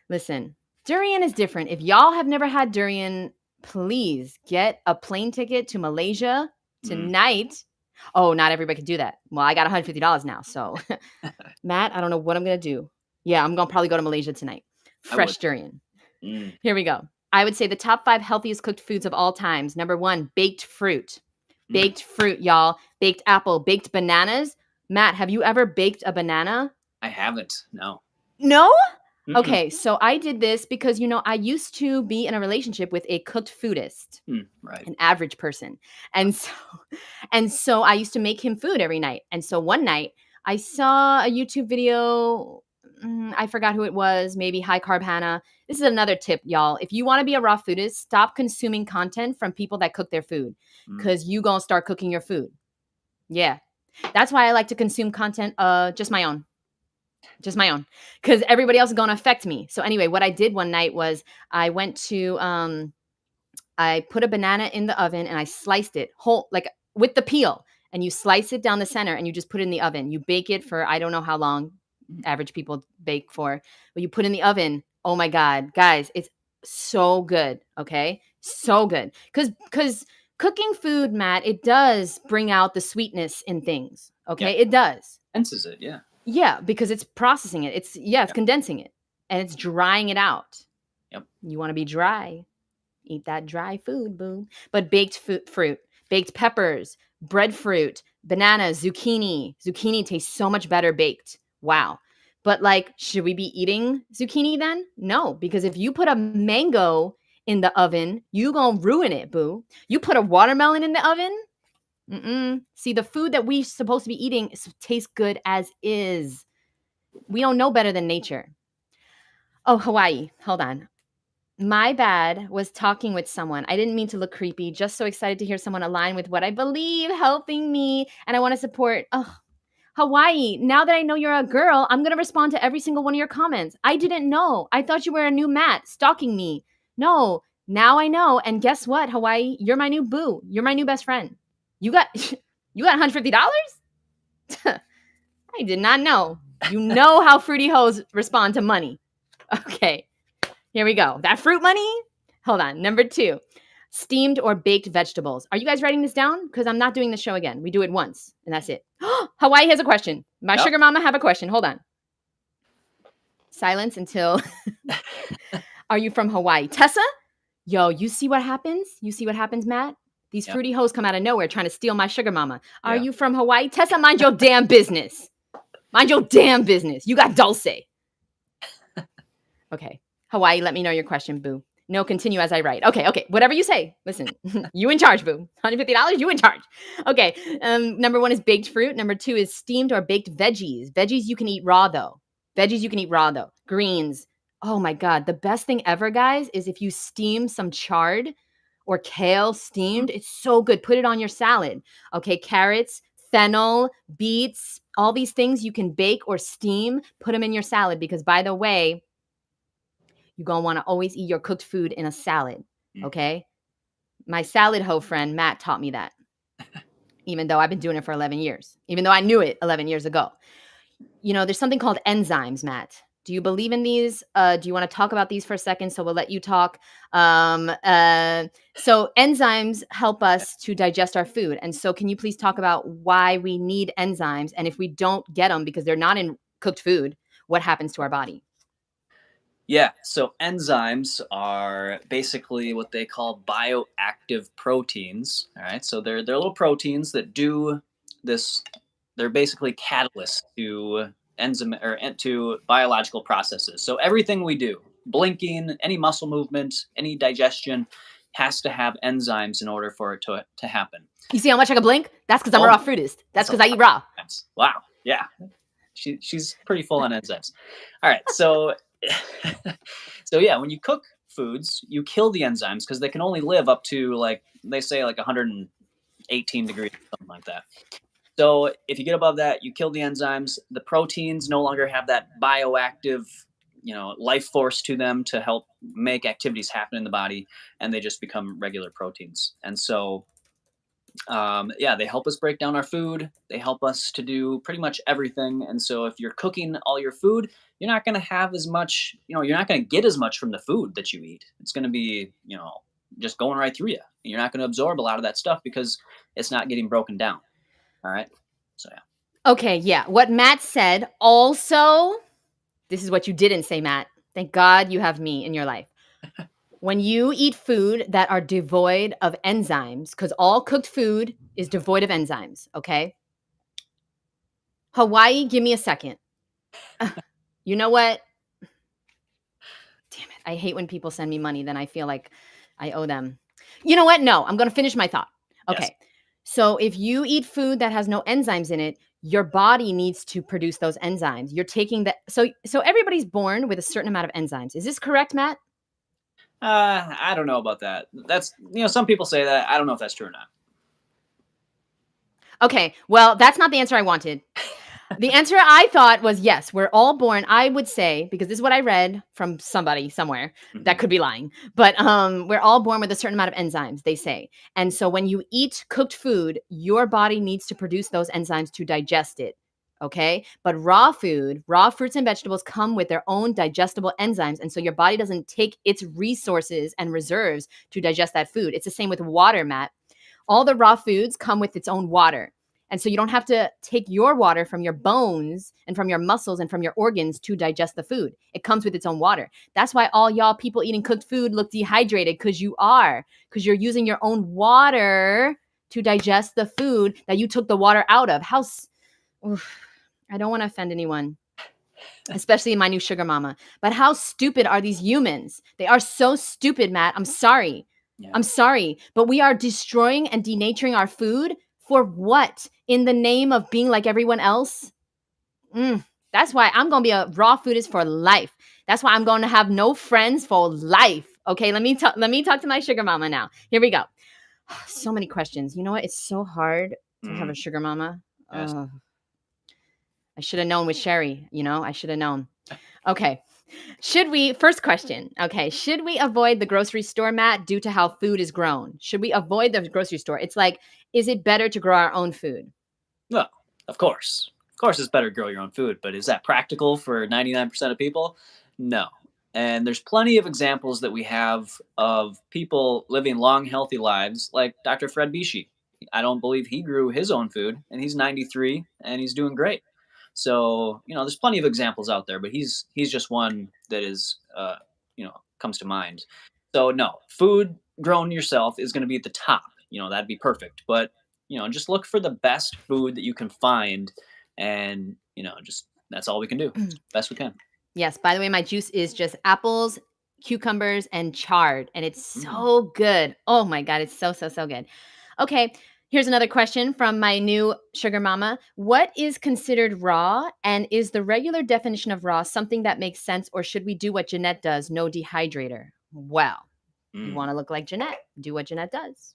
Listen, durian is different. If y'all have never had durian, please get a plane ticket to Malaysia Mm. tonight. Oh, not everybody can do that. Well, I got $150 now. So, Matt, I don't know what I'm going to do. Yeah, I'm going to probably go to Malaysia tonight. I would. Fresh durian. Mm. Here we go. I would say the top 5 healthiest cooked foods of all times. Number 1, baked fruit. Mm. Baked fruit, y'all. Baked apple, baked bananas. Matt, have you ever baked a banana? I haven't. No. No? Mm-mm. Okay, so I did this because, I used to be in a relationship with a cooked foodist, Right. an average person. And so I used to make him food every night. And so one night I saw a YouTube video. I forgot who it was, maybe High Carb Hannah. This is another tip, y'all. If you want to be a raw foodist, stop consuming content from people that cook their food Mm. because you going to start cooking your food. Yeah. That's why I like to consume content, just my own. Just my own, because everybody else is going to affect me. So anyway, what I did one night was I went to, I put a banana in the oven and I sliced it whole, like with the peel, and you slice it down the center and you just put it in the oven. You bake it for, I don't know how long average people bake for, but you put in the oven. Oh my God, guys, it's so good. Okay. So good. Cause cooking food, Matt, it does bring out the sweetness in things. Okay. Yeah. It does. Senses it. Yeah. Yeah, because it's processing it. It's Yep. condensing it and it's drying it out. Yep. You want to be dry. Eat that dry food, boo. But baked fruit, baked peppers, breadfruit, bananas, zucchini. Zucchini tastes so much better baked. Wow. But like, should we be eating zucchini then? No, because if you put a mango in the oven, you gonna ruin it, boo. You put a watermelon in the oven, see, the food that we supposed to be eating tastes good as is. We don't know better than nature. Oh, Hawaii. Hold on. My bad, was talking with someone. I didn't mean to look creepy. Just so excited to hear someone align with what I believe, helping me, and I want to support. Oh, Hawaii. Now that I know you're a girl, I'm going to respond to every single one of your comments. I didn't know. I thought you were a new Matt stalking me. No, now I know. And guess what, Hawaii? You're my new boo. You're my new best friend. You got you got $150? I did not know. You know how fruity hoes respond to money. Okay, here we go. That fruit money? Hold on. Number 2, steamed or baked vegetables. Are you guys writing this down? Because I'm not doing the show again. We do it once, and that's it. Hawaii has a question. My Yep. sugar mama have a question. Hold on. Silence until... Are you from Hawaii? Tessa? Yo, you see what happens? You see what happens, Matt? These Yep. fruity hoes come out of nowhere trying to steal my sugar mama. Are Yeah. you from Hawaii? Tessa, mind your damn business. Mind your damn business. You got dulce. Okay. Hawaii, let me know your question, boo. No, continue as I write. Okay. Whatever you say. Listen, you in charge, boo. $150, you in charge. Okay. Number 1 is baked fruit. Number 2 is steamed or baked veggies. Veggies you can eat raw, though. Greens. Oh, my God. The best thing ever, guys, is if you steam some chard or kale steamed. It's so good. Put it on your salad. Okay. Carrots, fennel, beets, all these things you can bake or steam. Put them in your salad because, by the way, you're going to want to always eat your cooked food in a salad, okay? My salad hoe friend, Matt, taught me that, even though I've been doing it for 11 years, even though I knew it 11 years ago. There's something called enzymes, Matt. Do you believe in these? Do you want to talk about these for a second? So we'll let you talk. So enzymes help us to digest our food. And so can you please talk about why we need enzymes? And if we don't get them because they're not in cooked food, what happens to our body? Yeah, so enzymes are basically what they call bioactive proteins. All right, so they're little proteins that do this. They're basically catalysts to enzyme or to biological processes. So everything we do, blinking, any muscle movement, any digestion, has to have enzymes in order for it to happen. You see how much I can blink? That's because I'm a Oh, raw fruitist. That's that's a because lot I eat raw. of enzymes. Wow, yeah, she's pretty full on enzymes. All right, so so yeah, when you cook foods, you kill the enzymes because they can only live up to like they say like 118 degrees, something like that. So if you get above that, you kill the enzymes. The proteins no longer have that bioactive, life force to them to help make activities happen in the body, and they just become regular proteins. And so yeah, they help us break down our food. They help us to do pretty much everything. And so if you're cooking all your food, you're not going to have as much, you're not going to get as much from the food that you eat. It's going to be, just going right through you. You're not going to absorb a lot of that stuff because it's not getting broken down. All right. So yeah. Okay, yeah. What Matt said also, this is what you didn't say, Matt. Thank God you have me in your life. When you eat food that are devoid of enzymes, because all cooked food is devoid of enzymes, okay? Hawaii, give me a second. You know what? Damn it. I hate when people send me money, then I feel like I owe them. You know what? No, I'm going to finish my thought. Yes. Okay. So if you eat food that has no enzymes in it, your body needs to produce those enzymes. You're taking that. So everybody's born with a certain amount of enzymes. Is this correct, Matt? I don't know about that. That's, some people say that. I don't know if that's true or not. Okay. Well, that's not the answer I wanted. The answer I thought was yes, we're all born. I would say, because this is what I read from somebody somewhere that Mhm. could be lying, but we're all born with a certain amount of enzymes, they say. And so when you eat cooked food, your body needs to produce those enzymes to digest it. Okay. But raw food, raw fruits and vegetables come with their own digestible enzymes. And so your body doesn't take its resources and reserves to digest that food. It's the same with water, Matt. All the raw foods come with its own water. And so you don't have to take your water from your bones and from your muscles and from your organs to digest the food. It comes with its own water. That's why all y'all people eating cooked food look dehydrated, because you're using your own water to digest the food that you took the water out of. I don't want to offend anyone, especially my new sugar mama. But how stupid are these humans? They are so stupid, Matt. I'm sorry. Yeah. I'm sorry. But we are destroying and denaturing our food for what? In the name of being like everyone else? That's why I'm going to be a raw foodist for life. That's why I'm going to have no friends for life. Okay, let me talk to my sugar mama now. Here we go. So many questions. You know what? It's so hard to have Mm, a sugar mama. yes. I should have known with Sherry, I should have known. Okay. First question. Okay. Should we avoid the grocery store, Matt, due to how food is grown? Should we avoid the grocery store? It's like, is it better to grow our own food? Well, of course. Of course, it's better to grow your own food, but is that practical for 99% of people? No. And there's plenty of examples that we have of people living long, healthy lives, like Dr. Fred Bishi. I don't believe he grew his own food, and he's 93 and he's doing great. So, there's plenty of examples out there, but he's just one that is, comes to mind. So, no, food grown yourself is going to be at the top. That'd be perfect. But just look for the best food that you can find, and just that's all we can do. Best we can. Yes. By the way, my juice is just apples, cucumbers, and chard, and it's Mm, so good. Oh my God. It's so, so, so good. Okay. Here's another question from my new sugar mama. What is considered raw? And is the regular definition of raw something that makes sense, or should we do what Jeanette does? No dehydrator. Well, you mm. want to look like Jeanette, do what Jeanette does.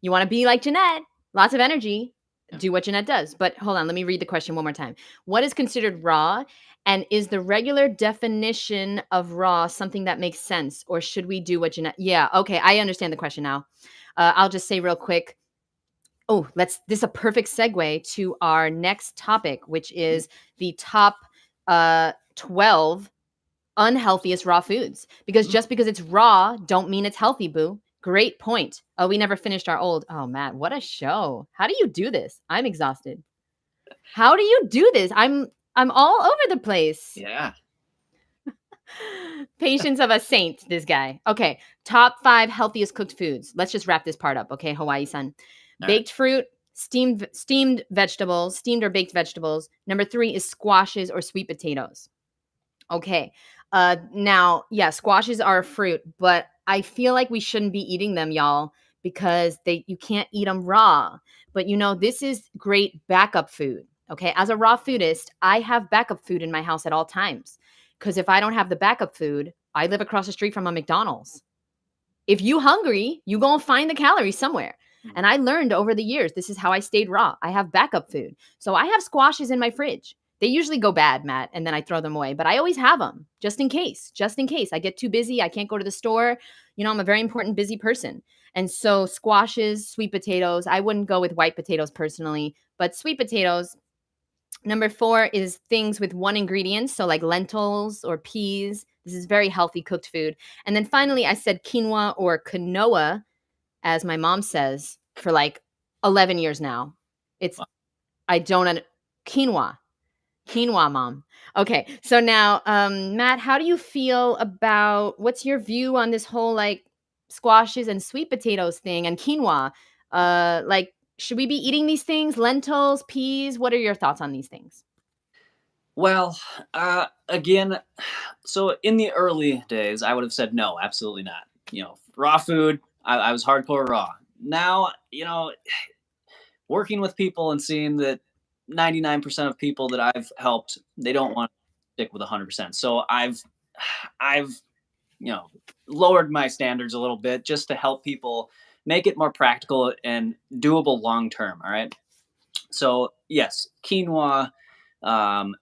You want to be like Jeanette, lots of energy. do what Jeanette does. But hold on, let me read the question one more time. What is considered raw? And is the regular definition of raw something that makes sense? Or should we do what Jeanette? Yeah, okay, I understand the question now. I'll just say real quick. Oh, this is a perfect segue to our next topic, which is the top 12 unhealthiest raw foods. Because just because it's raw, don't mean it's healthy, boo. Great point. Oh, we never finished our old. Oh, Matt, what a show. How do you do this? I'm exhausted. How do you do this? I'm all over the place. Yeah. Patience of a saint, this guy. Okay, top 5 healthiest cooked foods. Let's just wrap this part up, okay, Hawaii-san. Baked fruit, steamed vegetables, steamed or baked vegetables. Number 3 is squashes or sweet potatoes. Okay. Now, yeah, squashes are a fruit, but I feel like we shouldn't be eating them, y'all, because you can't eat them raw. But this is great backup food. Okay. As a raw foodist, I have backup food in my house at all times. Because if I don't have the backup food, I live across the street from a McDonald's. If you hungry, you gonna find the calories somewhere. And I learned over the years, this is how I stayed raw. I have backup food. So I have squashes in my fridge. They usually go bad, Matt, and then I throw them away. But I always have them just in case, I get too busy. I can't go to the store. I'm a very important, busy person. And so squashes, sweet potatoes, I wouldn't go with white potatoes personally, but sweet potatoes. Number 4 is things with one ingredient. So like lentils or peas. This is very healthy cooked food. And then finally, I said quinoa or quinoa, as my mom says, for like 11 years now. I don't, quinoa. Quinoa, mom. Okay, so now, Matt, how do you feel what's your view on this whole like squashes and sweet potatoes thing and quinoa? Like, should we be eating these things? Lentils, peas? What are your thoughts on these things? Well, again, so in the early days, I would have said no, absolutely not. Raw food, I was hardcore raw. Now, working with people and seeing that 99% of people that I've helped, they don't want to stick with 100%. So I've, you know, lowered my standards a little bit just to help people make it more practical and doable long term. All right. So yes, quinoa,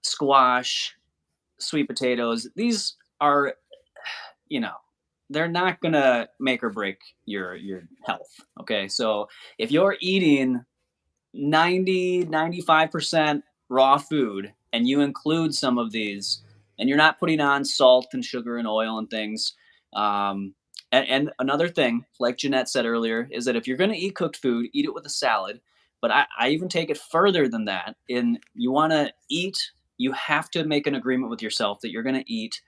squash, sweet potatoes. These are, you know, they're not gonna make or break your health. Okay, so if you're eating 95% raw food and you include some of these, and you're not putting on salt and sugar and oil and things. Um, and another thing, like Jeanette said earlier, is that if you're going to eat cooked food, eat it with a salad. But I even take it further than that. In you want to eat, you have to make an agreement with yourself that you're going to eat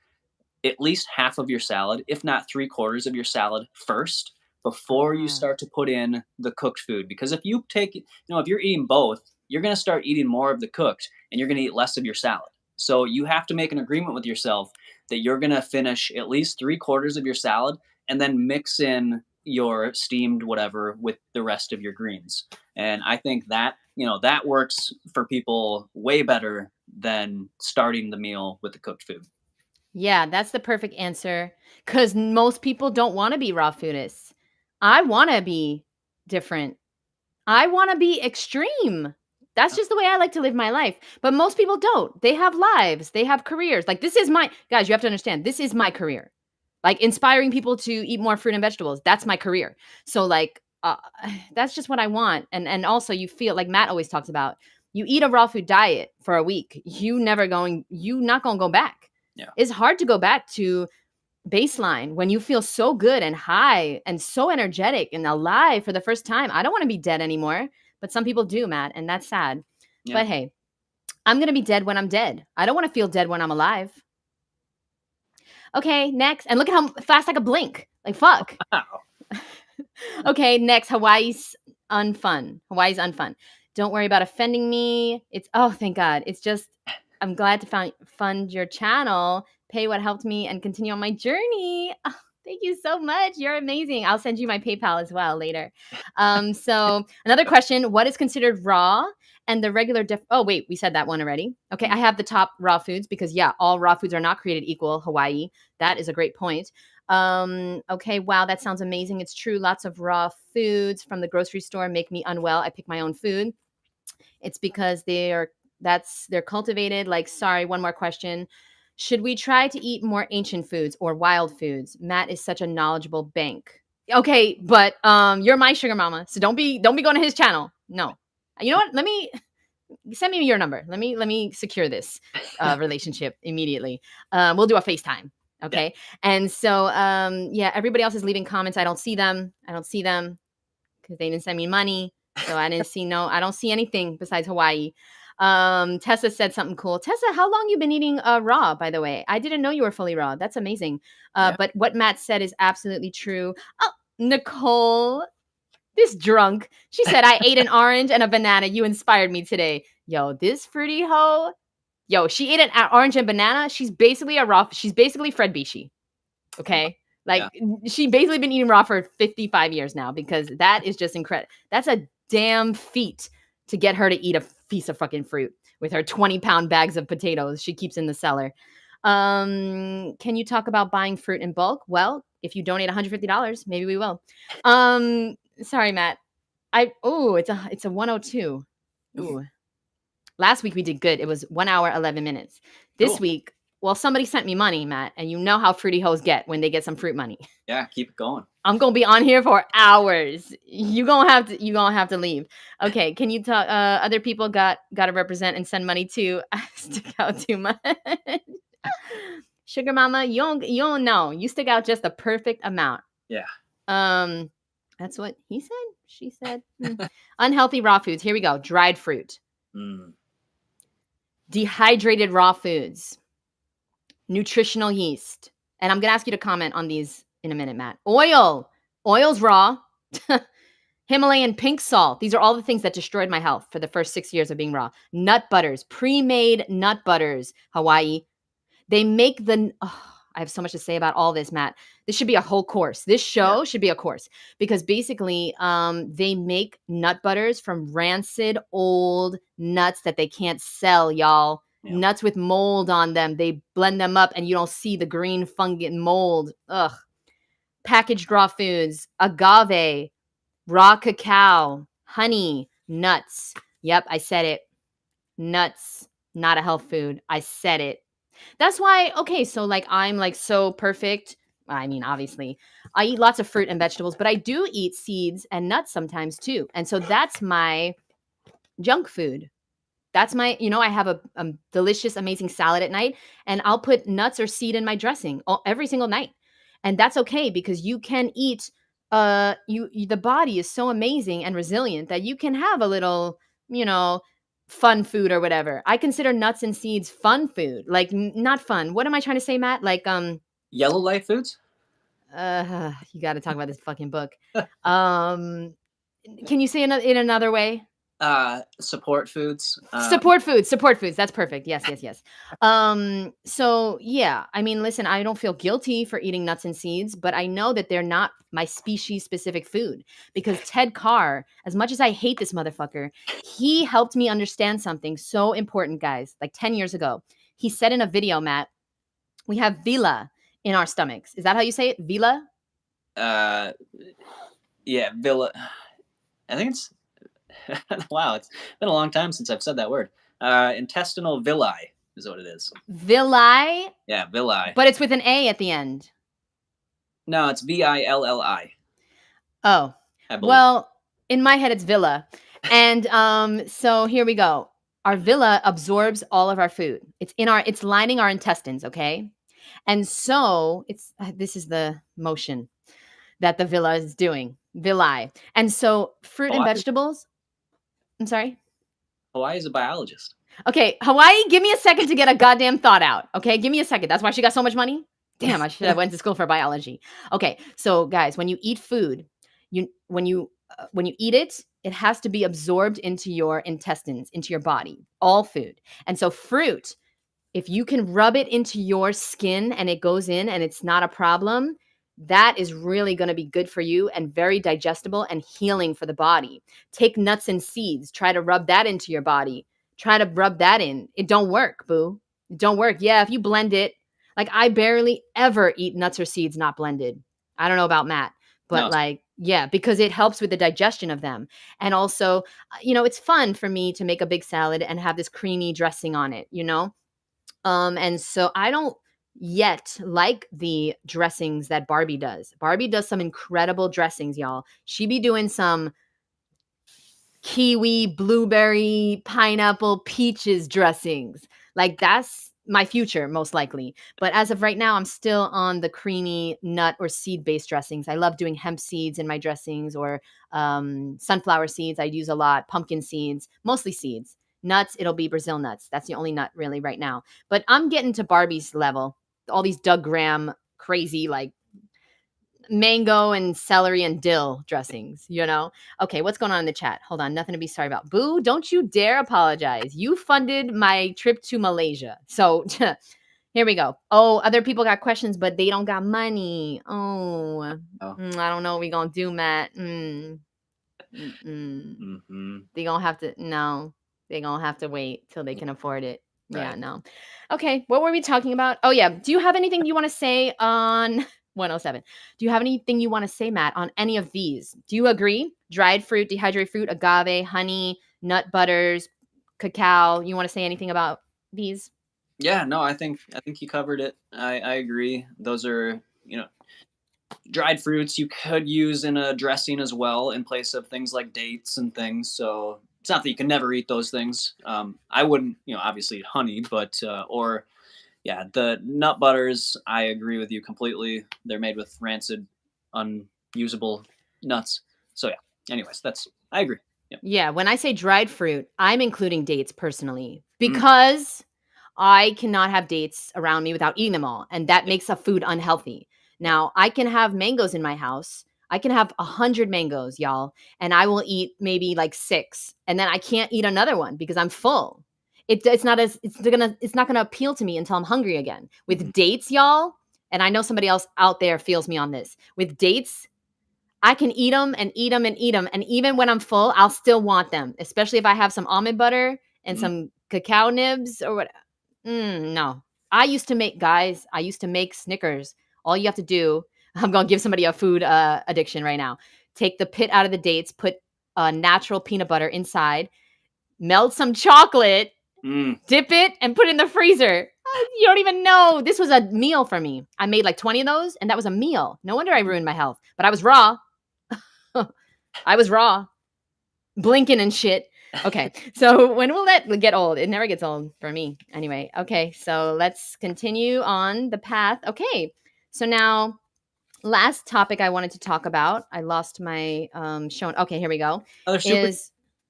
at least half of your salad, if not three-quarters of your salad first, before you Ah, start to put in the cooked food. Because if you take, if you're eating both, you're going to start eating more of the cooked and you're going to eat less of your salad. So you have to make an agreement with yourself that you're going to finish at least three-quarters of your salad and then mix in your steamed whatever with the rest of your greens. And I think that, that works for people way better than starting the meal with the cooked food. yeah, that's the perfect answer. Because most people don't want to be raw foodists. I want to be different. I want to be extreme. That's just the way I like to live my life. But most people don't. They have lives, they have careers. Like, this is guys, you have to understand, this is my career. Like, inspiring people to eat more fruit and vegetables. That's my career. So, like, that's just what I want. And also, you feel like Matt always talks about, you eat a raw food diet for a week, you not going to go back. Yeah. It's hard to go back to baseline when you feel so good and high and so energetic and alive for the first time. I don't want to be dead anymore, but some people do, Matt, and that's sad. Yeah. But hey, I'm going to be dead when I'm dead. I don't want to feel dead when I'm alive. Okay, next. And look at how fast I could blink. Like, fuck. Wow. Okay, next. Hawaii's unfun. Don't worry about offending me. Oh, thank God. It's just, I'm glad to fund your channel, pay what helped me, and continue on my journey. Oh, thank you so much. You're amazing. I'll send you my PayPal as well later. So another question: what is considered raw? And the regular oh wait, we said that one already. Okay, I have the top raw foods because yeah, all raw foods are not created equal. Hawaii. That is a great point. Okay, wow, that sounds amazing. It's true. Lots of raw foods from the grocery store make me unwell. I pick my own food. It's because they're cultivated. Like, sorry, one more question. Should we try to eat more ancient foods or wild foods? Matt is such a knowledgeable bank. Okay, but you're my sugar mama, so don't be going to his channel. No. You know what? Let me send me your number. Let me secure this relationship immediately. We'll do a FaceTime. Okay. Yeah. And so yeah, everybody else is leaving comments. I don't see them because they didn't send me money. So I don't see anything besides Hawaii. Tessa said something cool. Tessa, how long you been eating raw, by the way? I didn't know you were fully raw. That's amazing. Yeah. But what Matt said is absolutely true. Oh, Nicole, this drunk. She said, I ate an orange and a banana. You inspired me today. Yo, this fruity hoe. Yo, she ate an orange and banana. She's basically Fred Beachy. Okay. Like, she basically been eating raw for 55 years now, because that is just incredible. That's a damn feat to get her to eat a piece of fucking fruit with her 20-pound bags of potatoes she keeps in the cellar. Can you talk about buying fruit in bulk? Well, if you donate $150, maybe we will. Sorry, Matt. It's a 102. Ooh. Last week we did good. It was 1 hour, 11 minutes. This week, well, somebody sent me money, Matt, and you know how fruity hoes get when they get some fruit money. Yeah, keep it going. I'm gonna be on here for hours. You gonna have to leave. Okay, can you talk? Other people got to represent and send money too. I stick out too much. Sugar mama, you don't know. You stick out just the perfect amount. Yeah. That's what he said. She said. Unhealthy raw foods. Here we go. Dried fruit. Dehydrated raw foods. Nutritional yeast. And I'm going to ask you to comment on these in a minute, Matt. Oil's raw. Himalayan pink salt. These are all the things that destroyed my health for the first 6 years of being raw. Nut butters. Pre-made nut butters. Hawaii. They make I have so much to say about all this, Matt. This should be a whole course. This show should be a course, because basically they make nut butters from rancid old nuts that they can't sell, y'all. Yeah. Nuts with mold on them. They blend them up and you don't see the green fungi mold. Ugh. Packaged raw foods, agave, raw cacao, honey, nuts. Yep, I said it. Nuts, not a health food. I said it. That's why, okay, so like I'm like so perfect. I mean, obviously, I eat lots of fruit and vegetables, but I do eat seeds and nuts sometimes too. And so that's my junk food. That's my, I have a delicious, amazing salad at night, and I'll put nuts or seed in my dressing every single night. And that's okay, because you can eat, the body is so amazing and resilient that you can have a little, fun food or whatever. I consider nuts and seeds fun food. Like, not fun. What am I trying to say, Matt? Like, yellow light foods? You got to talk about this fucking book. Can you say it in another way? Support foods. Support foods. That's perfect. Yes. So yeah, I mean, listen, I don't feel guilty for eating nuts and seeds, but I know that they're not my species specific food, because Ted Carr, as much as I hate this motherfucker, he helped me understand something so important, guys, like 10 years ago. He said in a video, Matt, we have vila in our stomachs. Is that how you say it? Vila? Yeah, vila. I think it's wow, it's been a long time since I've said that word. Intestinal villi is what it is. Villi? Yeah, villi. But it's with an A at the end. No, it's villi. Oh. Well, in my head, it's villa. And so here we go. Our villa absorbs all of our food. It's lining our intestines, okay? And so this is the motion that the villa is doing. Villi. And so fruit and vegetables. I'm sorry? Hawaii is a biologist. Okay, Hawaii, give me a second to get a goddamn thought out. Okay, give me a second. That's why she got so much money? Damn, I should have went to school for biology. Okay, so guys, when you eat food, when you eat it, it has to be absorbed into your intestines, into your body, all food. And so fruit, if you can rub it into your skin and it goes in and it's not a problem, that is really going to be good for you and very digestible and healing for the body. Take nuts and seeds. Try to rub that into your body. Try to rub that in. It don't work, boo. It don't work. Yeah, if you blend it. Like, I barely ever eat nuts or seeds not blended. I don't know about Matt, but Yeah, because it helps with the digestion of them. And also, it's fun for me to make a big salad and have this creamy dressing on it, and so I don't yet like the dressings that Barbie does. Barbie does some incredible dressings, y'all. She be doing some kiwi, blueberry, pineapple, peaches dressings. Like that's my future, most likely. But as of right now, I'm still on the creamy nut or seed based dressings. I love doing hemp seeds in my dressings or sunflower seeds. I use a lot, pumpkin seeds, mostly seeds. Nuts, it'll be Brazil nuts. That's the only nut really right now. But I'm getting to Barbie's level. All these Doug Graham crazy, like mango and celery and dill dressings. Okay, what's going on in the chat? Hold on, nothing to be sorry about. Boo, don't you dare apologize. You funded my trip to Malaysia. So here we go. Oh, other people got questions, but they don't got money. Oh, I don't know what we gonna do, Matt. They gonna have to, no, they gonna have to wait till they can afford it. Right. Yeah, no. Okay, what were we talking about? Oh yeah, do you have anything you want to say on 107? Do you have anything you want to say, Matt, on any of these? Do you agree? Dried fruit, dehydrated fruit, agave, honey, nut butters, cacao. You want to say anything about these? Yeah, no, I think you covered it. I agree. Those are, dried fruits you could use in a dressing as well in place of things like dates and things. So it's not that you can never eat those things. I wouldn't, obviously eat honey, but or yeah, the nut butters. I agree with you completely. They're made with rancid, unusable nuts. So yeah. Anyways, I agree. Yep. Yeah, when I say dried fruit, I'm including dates personally because I cannot have dates around me without eating them all, and that makes a food unhealthy. Now, I can have mangoes in my house. I can have 100 mangoes, y'all, and I will eat maybe like 6, and then I can't eat another one because I'm full. It's not gonna appeal to me until I'm hungry again. With dates, y'all, and I know somebody else out there feels me on this. With dates, I can eat them and eat them and eat them, and even when I'm full, I'll still want them, especially if I have some almond butter and some cacao nibs or what. No. I used to make Snickers. All you have to do, I'm going to give somebody a food addiction right now. Take the pit out of the dates, put natural peanut butter inside, melt some chocolate, dip it, and put it in the freezer. You don't even know. This was a meal for me. I made like 20 of those, and that was a meal. No wonder I ruined my health. But I was raw. I was raw. Blinking and shit. Okay, so when will that get old? It never gets old for me. Anyway, okay, so let's continue on the path. Okay, so now last topic I wanted to talk about. I lost my show. Okay, here we go. Got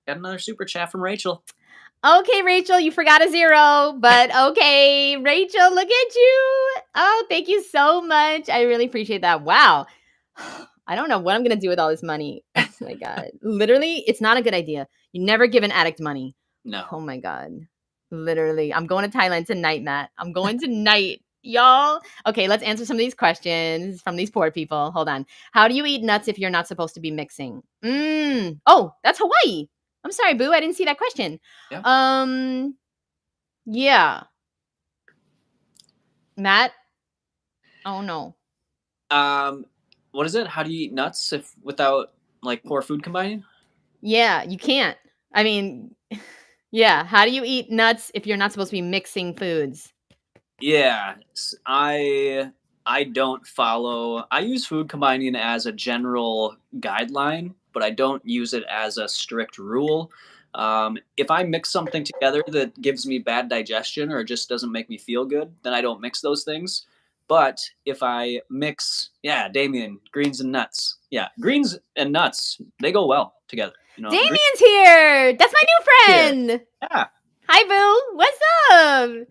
another super chat from Rachel. Okay, Rachel, you forgot a 0, but okay, Rachel, look at you. Oh, thank you so much. I really appreciate that. Wow. I don't know what I'm going to do with all this money. Oh my God. Literally, it's not a good idea. You never give an addict money. No. Oh my God. Literally. I'm going to Thailand tonight, Matt. I'm going tonight, y'all. Okay, let's answer some of these questions from these poor people. Hold on. How do you eat nuts if you're not supposed to be mixing? Oh, that's Hawaii. I'm sorry, Boo. I didn't see that question. Yeah. Yeah. Matt? Oh no. What is it? How do you eat nuts without like poor food combining? Yeah, you can't. I mean, yeah. How do you eat nuts if you're not supposed to be mixing foods? Yeah, I don't follow. I use food combining as a general guideline, but I don't use it as a strict rule. If I mix something together that gives me bad digestion or just doesn't make me feel good, then I don't mix those things. But if I mix, yeah, Damien, greens and nuts. Yeah, greens and nuts, they go well together. Damien's here. That's my new friend. Here. Yeah. Hi, Boo. What's up?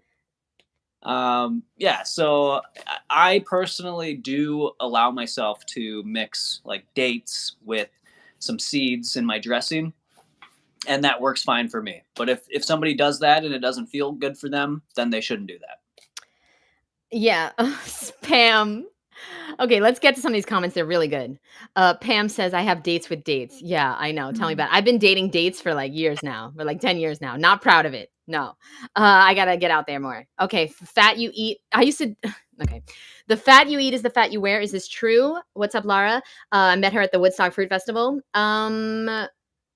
Yeah, so I personally do allow myself to mix like dates with some seeds in my dressing, and that works fine for me. But if somebody does that and it doesn't feel good for them, then they shouldn't do that. Yeah, spam. Okay, let's get to some of these comments. They're really good. Pam says, I have dates with dates. Yeah, I know. Tell me Mm. about it. I've been dating dates for like years now, for like 10 years now. Not proud of it. No. I got to get out there more. Okay, fat you eat. I used to. Okay. The fat you eat is the fat you wear. Is this true? What's up, Lara? I met her at the Woodstock Fruit Festival.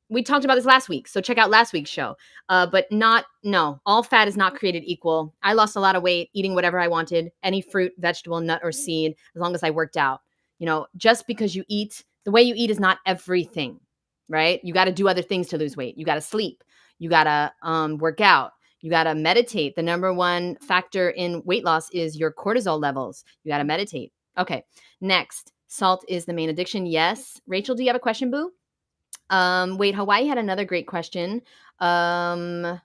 We talked about this last week, so check out last week's show. But not, no, all fat is not created equal. I lost a lot of weight eating whatever I wanted, any fruit, vegetable, nut, or seed, as long as I worked out. You know, just because you eat, the way you eat is not everything, right? You got to do other things to lose weight. You got to sleep. You got to work out. You got to meditate. The number one factor in weight loss is your cortisol levels. You got to meditate. Okay, next, salt is the main addiction. Yes. Rachel, do you have a question, boo? Wait, Hawaii had another great question. Um,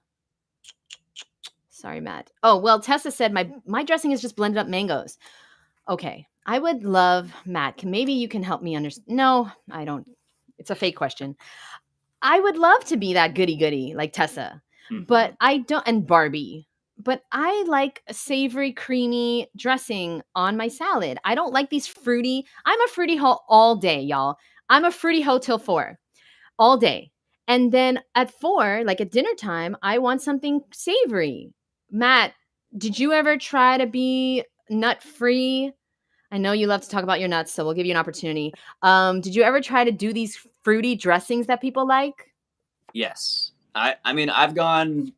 Sorry, Matt. Oh, well, Tessa said my dressing is just blended up mangoes. Okay. I would love Matt. Maybe you can help me understand. No, I don't. It's a fake question. I would love to be that goody goody like Tessa, Mhm. but I don't. And Barbie, but I like a savory, creamy dressing on my salad. I don't like these fruity. I'm a fruity hoe all day, y'all. I'm a fruity hoe till 4 all day. And then at 4, like at dinner time, I want something savory. Matt, did you ever try to be nut free? I know you love to talk about your nuts, so we'll give you an opportunity. Did you ever try to do these fruity dressings that people like? Yes. I mean, I've gone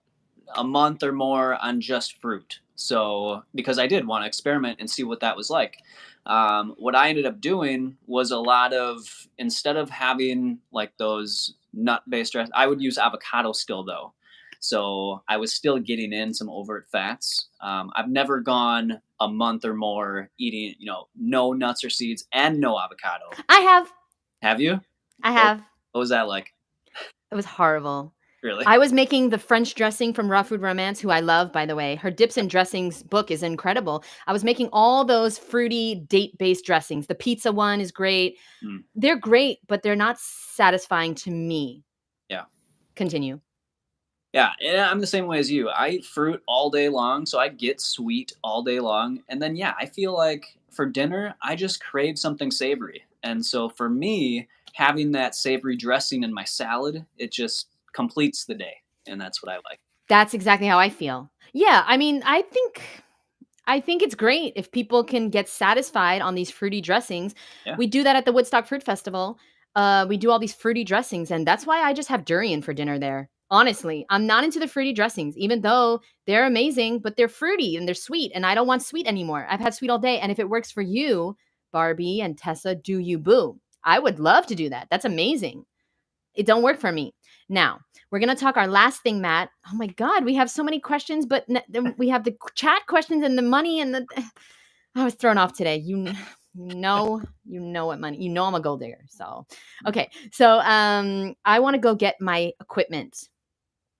a month or more on just fruit. So, because I did want to experiment and see what that was like. What I ended up doing was a lot of, instead of having like those nut based dress, I would use avocado still though. So I was still getting in some overt fats. I've never gone a month or more eating, no nuts or seeds and no avocado. I have. Have you? I What, have. what was that like? It was horrible. Really? I was making the French dressing from Raw Food Romance, who I love, by the way. Her Dips and Dressings book is incredible. I was making all those fruity date based dressings. The pizza one is great. Mm, They're great, but they're not satisfying to me. yeah. Continue. Yeah, and I'm the same way as you. I eat fruit all day long, so I get sweet all day long. And then, yeah, I feel like for dinner, I just crave something savory. And so for me, having that savory dressing in my salad, it just completes the day. And that's what I like. That's exactly how I feel. Yeah, I mean, I think it's great if people can get satisfied on these fruity dressings. Yeah. We do that at the Woodstock Fruit Festival. We do all these fruity dressings, and that's why I just have durian for dinner there. Honestly, I'm not into the fruity dressings, even though they're amazing, but they're fruity and they're sweet, and I don't want sweet anymore. I've had sweet all day, and if it works for you, Barbie and Tessa, do you boo? I would love to do that. That's amazing. It don't work for me. Now, we're going to talk our last thing, Matt. Oh my God, we have so many questions, but then we have the chat questions and the money and the. I was thrown off today. You know what money. You know I'm a gold digger. So, okay. So, I want to go get my equipment.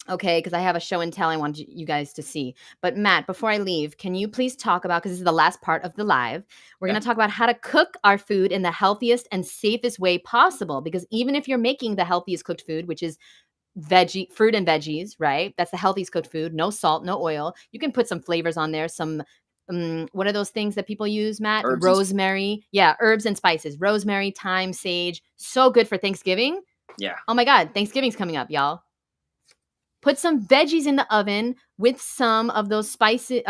Okay, because I have a show and tell I want you guys to see. But Matt, before I leave, can you please talk about, because this is the last part of the live, we're Okay. going to talk about how to cook our food in the healthiest and safest way possible. Because even if you're making the healthiest cooked food, which is veggie fruit and veggies, right? That's the healthiest cooked food. No salt, no oil. You can put some flavors on there. Some what are those things that people use, Matt? Herbs and Rosemary. Yeah, herbs and spices. Rosemary, thyme, sage. So good for Thanksgiving. yeah, Oh my God, Thanksgiving's coming up, y'all. Put some veggies in the oven with some of those spices.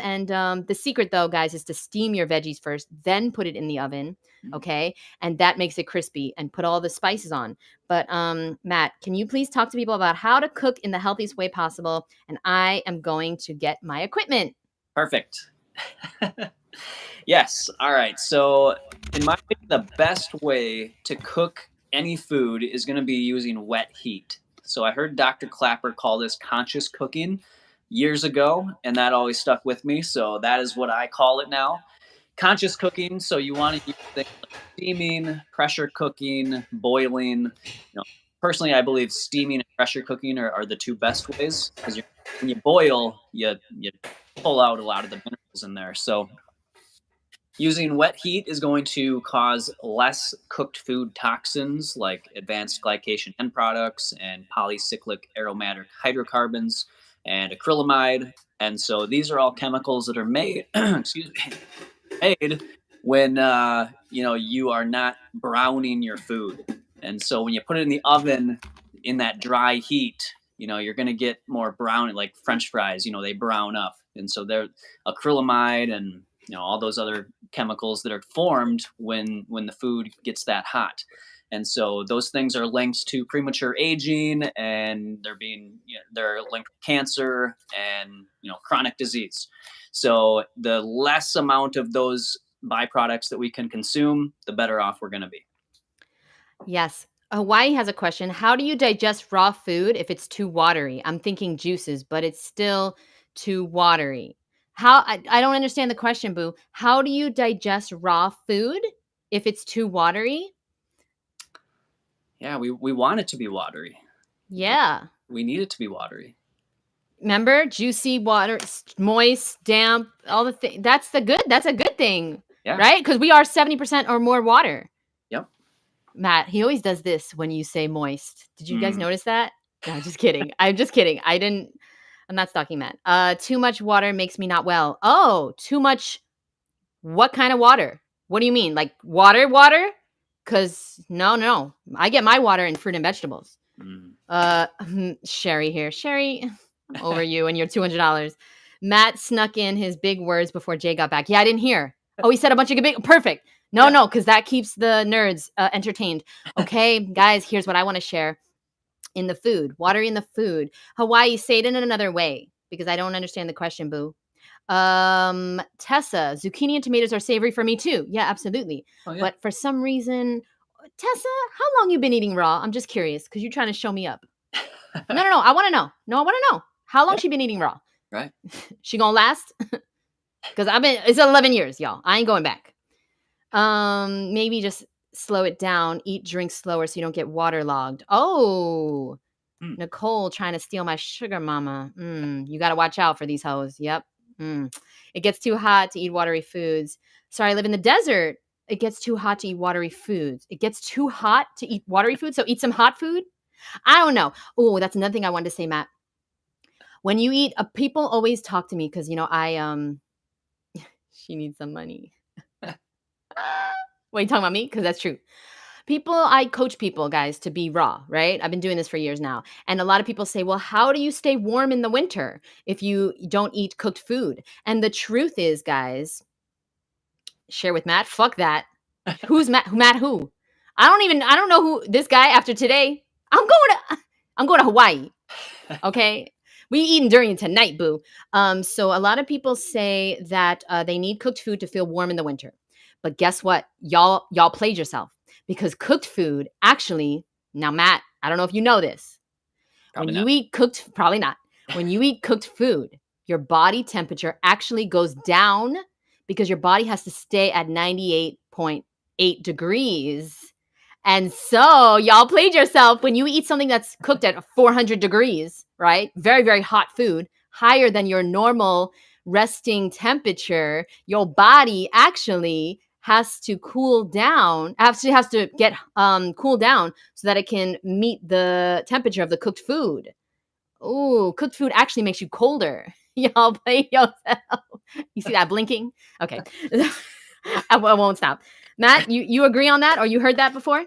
And the secret, though, guys, is to steam your veggies first, then put it in the oven. mhm, Okay, and that makes it crispy. And put all the spices on. But Matt, can you please talk to people about how to cook in the healthiest way possible? And I am going to get my equipment. perfect. Yes. All right. So, in my opinion, the best way to cook any food is going to be using wet heat. So, I heard Dr. Clapper call this conscious cooking years ago, and that always stuck with me. So, that is what I call it now. Conscious cooking. So, you want to use things like steaming, pressure cooking, boiling. Personally, I believe steaming and pressure cooking are the two best ways because when you boil, you pull out a lot of the minerals in there. So, using wet heat is going to cause less cooked food toxins like advanced glycation end products and polycyclic aromatic hydrocarbons and acrylamide. And so these are all chemicals that are made, excuse me, made when you are not browning your food. And so when you put it in the oven in that dry heat, you're going to get more brown, like French fries, they brown up. And so they're acrylamide and all those other chemicals that are formed when the food gets that hot. And so those things are linked to premature aging, and they're linked to cancer and chronic disease. So the less amount of those byproducts that we can consume, the better off we're going to be. Yes. Hawaii has a question. How do you digest raw food if it's too watery? I'm thinking juices, but it's still too watery. I don't understand the question, Boo. How do you digest raw food if it's too watery? Yeah, we want it to be watery. Yeah. We need it to be watery. Remember, juicy, water, moist, damp, all the things. That's a good thing, Yeah. right? Because we are 70% or more water. Yep. Matt, he always does this when you say moist. Did you guys notice that? No, just kidding. I'm just kidding. I'm not stalking Matt. Too much water makes me not well. Oh, too much. What kind of water? What do you mean? Like water? Because no. I get my water in fruit and vegetables. Sherry here. Sherry, over you and your $200. Matt snuck in his big words before Jay got back. Yeah, I didn't hear. Oh, he said a bunch of big. Perfect. No, because that keeps the nerds entertained. Okay, guys, here's what I want to share. In the food, water in the food. Hawaii, say it in another way because I don't understand the question, Boo. Tessa, zucchini and tomatoes are savory for me too. Yeah, absolutely. Oh, yeah. But for some reason, Tessa, how long you been eating raw? I'm just curious because you're trying to show me up. No. I want to know. No, I want to know. How long she been eating raw? Right. She gonna last? Because it's 11 years, y'all. I ain't going back. Maybe just slow it down. Eat, drink slower so you don't get waterlogged. Oh, Nicole trying to steal my sugar mama. You got to watch out for these hoes. Yep. It gets too hot to eat watery foods. Sorry, I live in the desert. It gets too hot to eat watery foods. It gets too hot to eat watery food. So eat some hot food. I don't know. Oh, that's another thing I wanted to say, Matt. When you eat, people always talk to me because, she needs some money. What, you talking about me? Because that's true. I coach people, guys, to be raw, right? I've been doing this for years now. And a lot of people say, well, how do you stay warm in the winter if you don't eat cooked food? And the truth is, guys, share with Matt, fuck that. Who's Matt? Matt who? I don't know who this guy after today. I'm going to Hawaii. Okay. We eating durian tonight, boo. So a lot of people say that they need cooked food to feel warm in the winter. But guess what? Y'all played yourself because cooked food actually, now Matt, I don't know if you know this. Probably when not. you eat cooked, probably not. When you eat cooked food, your body temperature actually goes down because your body has to stay at 98.8 degrees. And so y'all played yourself when you eat something that's cooked at 400 degrees, right? Very, very hot food, higher than your normal resting temperature. Your body actually has to cool down, actually has to get cool down so that it can meet the temperature of the cooked food. Ooh, cooked food actually makes you colder. Y'all play yourself. You see that blinking? Okay. I won't stop. Matt, you agree on that or you heard that before?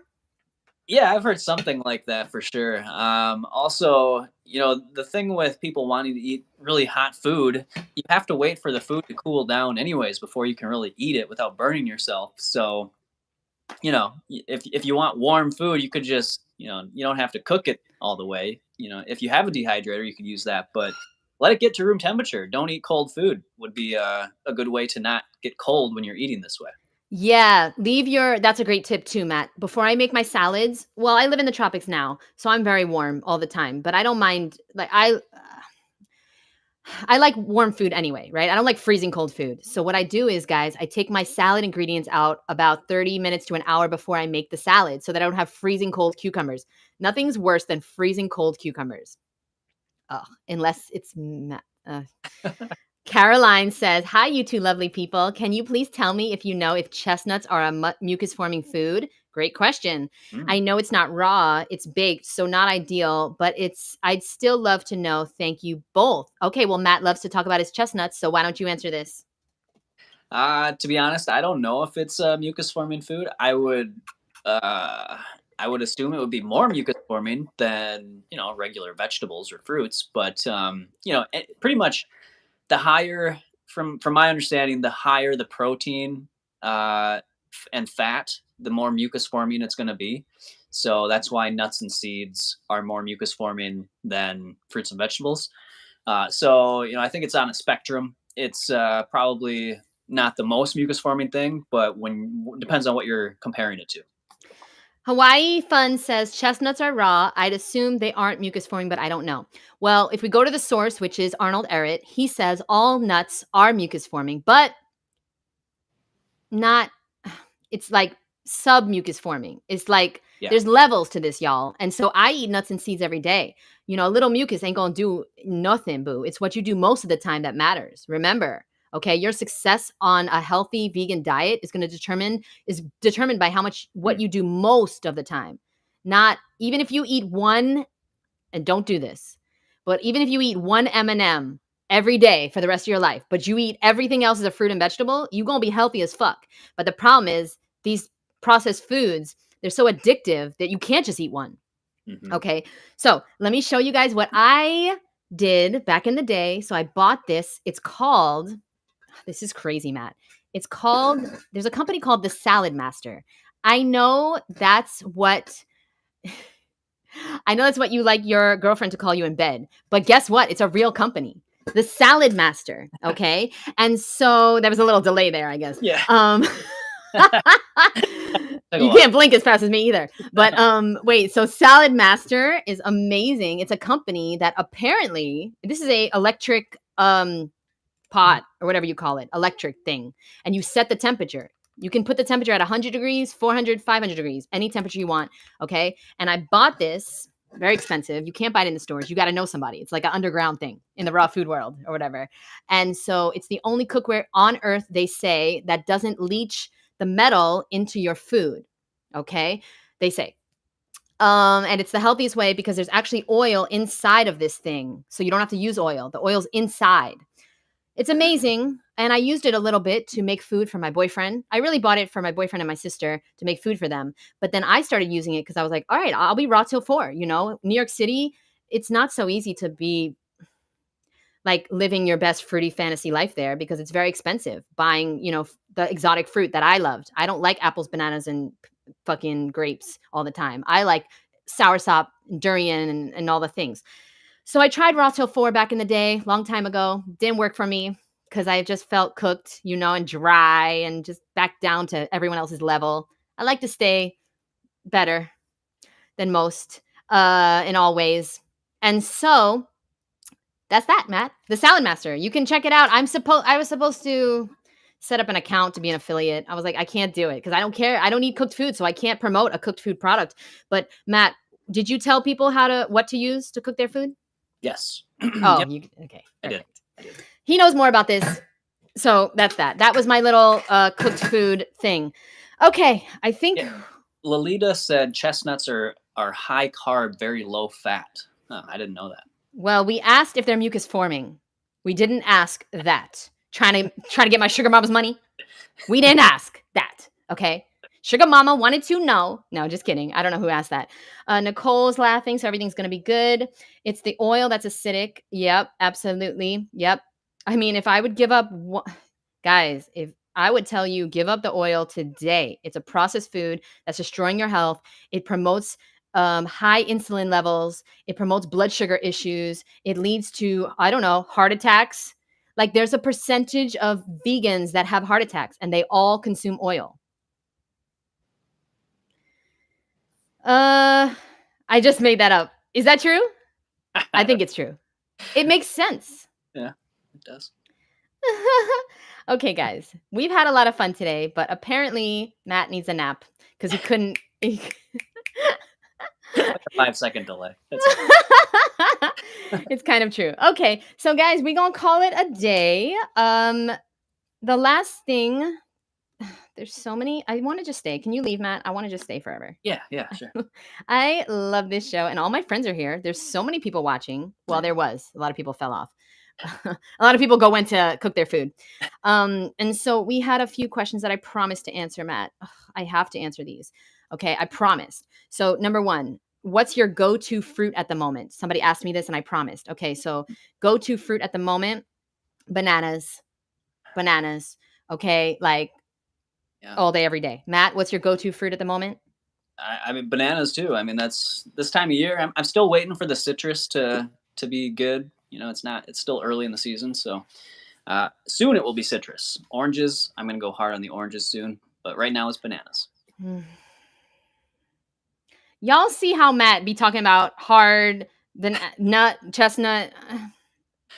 Yeah, I've heard something like that for sure. Also, the thing with people wanting to eat really hot food, you have to wait for the food to cool down anyways before you can really eat it without burning yourself. So, if you want warm food, you could just, you don't have to cook it all the way. If you have a dehydrator, you could use that, but let it get to room temperature. Don't eat cold food would be a good way to not get cold when you're eating this way. Yeah, that's a great tip too, Matt. Before I make my salads, well, I live in the tropics now, so I'm very warm all the time, but I don't mind I like warm food anyway, right? I don't like freezing cold food. So what I do is, guys, I take my salad ingredients out about 30 minutes to an hour before I make the salad so that I don't have freezing cold cucumbers. Nothing's worse than freezing cold cucumbers. Unless it's Caroline says, hi, you two lovely people. Can you please tell me if you know if chestnuts are a mucus-forming food? Great question. I know it's not raw, it's baked, so not ideal, but I'd still love to know. Thank you both. Okay, well, Matt loves to talk about his chestnuts, so why don't you answer this? To be honest, I don't know if it's a mucus forming food. Uh, I would assume it would be more mucus forming than regular vegetables or fruits. But pretty much the higher, from my understanding, the higher the protein and fat, the more mucus forming it's going to be. So that's why nuts and seeds are more mucus forming than fruits and vegetables. So I think it's on a spectrum. It's probably not the most mucus forming thing, but when depends on what you're comparing it to. Hawaii Fun says chestnuts are raw. I'd assume they aren't mucus forming, but I don't know. Well, if we go to the source, which is Arnold Ehret, he says all nuts are mucus forming, but not, it's like sub mucus forming. It's like Yeah. there's levels to this, y'all. And so I eat nuts and seeds every day. A little mucus ain't gonna do nothing, boo. It's what you do most of the time that matters. Remember, okay, your success on a healthy vegan diet is determined by how much what Mm. you do most of the time. Not even if you eat one, and don't do this, but even if you eat one M&M every day for the rest of your life, but you eat everything else as a fruit and vegetable, you're going to be healthy as fuck. But the problem is these processed foods, they're so addictive that you can't just eat one. Mm-hmm. Okay. So let me show you guys what I did back in the day. So I bought this. It's called, this is crazy, Matt. It's called, there's a company called the Salad Master. I know that's what you like your girlfriend to call you in bed. But guess what? It's a real company. The Salad Master. Okay. And so there was a little delay there, I guess. Yeah. You can't blink as fast as me either. But wait, so Salad Master is amazing. It's a company that apparently, this is a electric pot or whatever you call it, electric thing. And you set the temperature. You can put the temperature at 100 degrees, 400, 500 degrees, any temperature you want. Okay. And I bought this, very expensive. You can't buy it in the stores. You got to know somebody. It's like an underground thing in the raw food world or whatever. And so it's the only cookware on earth, they say, that doesn't leach the metal into your food. Okay. They say. And it's the healthiest way because there's actually oil inside of this thing. So you don't have to use oil. The oil's inside. It's amazing. And I used it a little bit to make food for my boyfriend. I really bought it for my boyfriend and my sister to make food for them. But then I started using it because I was like, all right, I'll be raw till 4. New York City, it's not so easy to be like living your best fruity fantasy life there because it's very expensive buying, the exotic fruit that I loved. I don't like apples, bananas, and fucking grapes all the time. I like soursop, durian, and all the things. So I tried raw till 4 back in the day, long time ago. Didn't work for me because I just felt cooked, and dry and just back down to everyone else's level. I like to stay better than most in all ways. And so that's that, Matt. The Salad Master. You can check it out. I was supposed to set up an account to be an affiliate. I was like, I can't do it because I don't care. I don't eat cooked food, so I can't promote a cooked food product. But Matt, did you tell people what to use to cook their food? Yes. Oh, Yep. Okay. I did. He knows more about this. So that's that. That was my little cooked food thing. Okay. I think. Yeah. Lolita said chestnuts are high carb, very low fat. Oh, I didn't know that. Well, we asked if they're mucus forming. We didn't ask that. Trying to get my sugar mama's money. We didn't ask that. Okay. Sugar mama wanted to know. No, just kidding. I don't know who asked that. Nicole's laughing, so everything's going to be good. It's the oil that's acidic. Yep, absolutely. Yep. I mean, if I would give up, guys, if I would tell you, give up the oil today. It's a processed food that's destroying your health. It promotes high insulin levels. It promotes blood sugar issues. It leads to, I don't know, heart attacks. Like there's a percentage of vegans that have heart attacks and they all consume oil. I just made that up. Is that true? I think it's true. It makes sense. Yeah, it does. Okay, guys, we've had a lot of fun today, but apparently Matt needs a nap because he couldn't. Like a 5-second delay. It's kind of true. Okay, so guys, we're gonna call it a day. The last thing, there's so many. I want to just stay. Can you leave, Matt? I want to just stay forever. Yeah, sure. I love this show, and all my friends are here. There's so many people watching. Well, there was a lot of people fell off, A lot of people go when to cook their food. And so we had a few questions that I promised to answer, Matt. Ugh, I have to answer these. Okay, I promised. So number one, what's your go-to fruit at the moment? Somebody asked me this and I promised. Okay, so go-to fruit at the moment, bananas. Bananas. Okay, like Yeah. all day, every day. Matt, what's your go-to fruit at the moment? I mean, bananas too. I mean, that's this time of year. I'm still waiting for the citrus to be good. You know, it's not. It's still early in the season, so soon it will be citrus. Oranges. I'm gonna go hard on the oranges soon, but right now it's bananas. Y'all see how Matt be talking about hard, the nut, chestnut.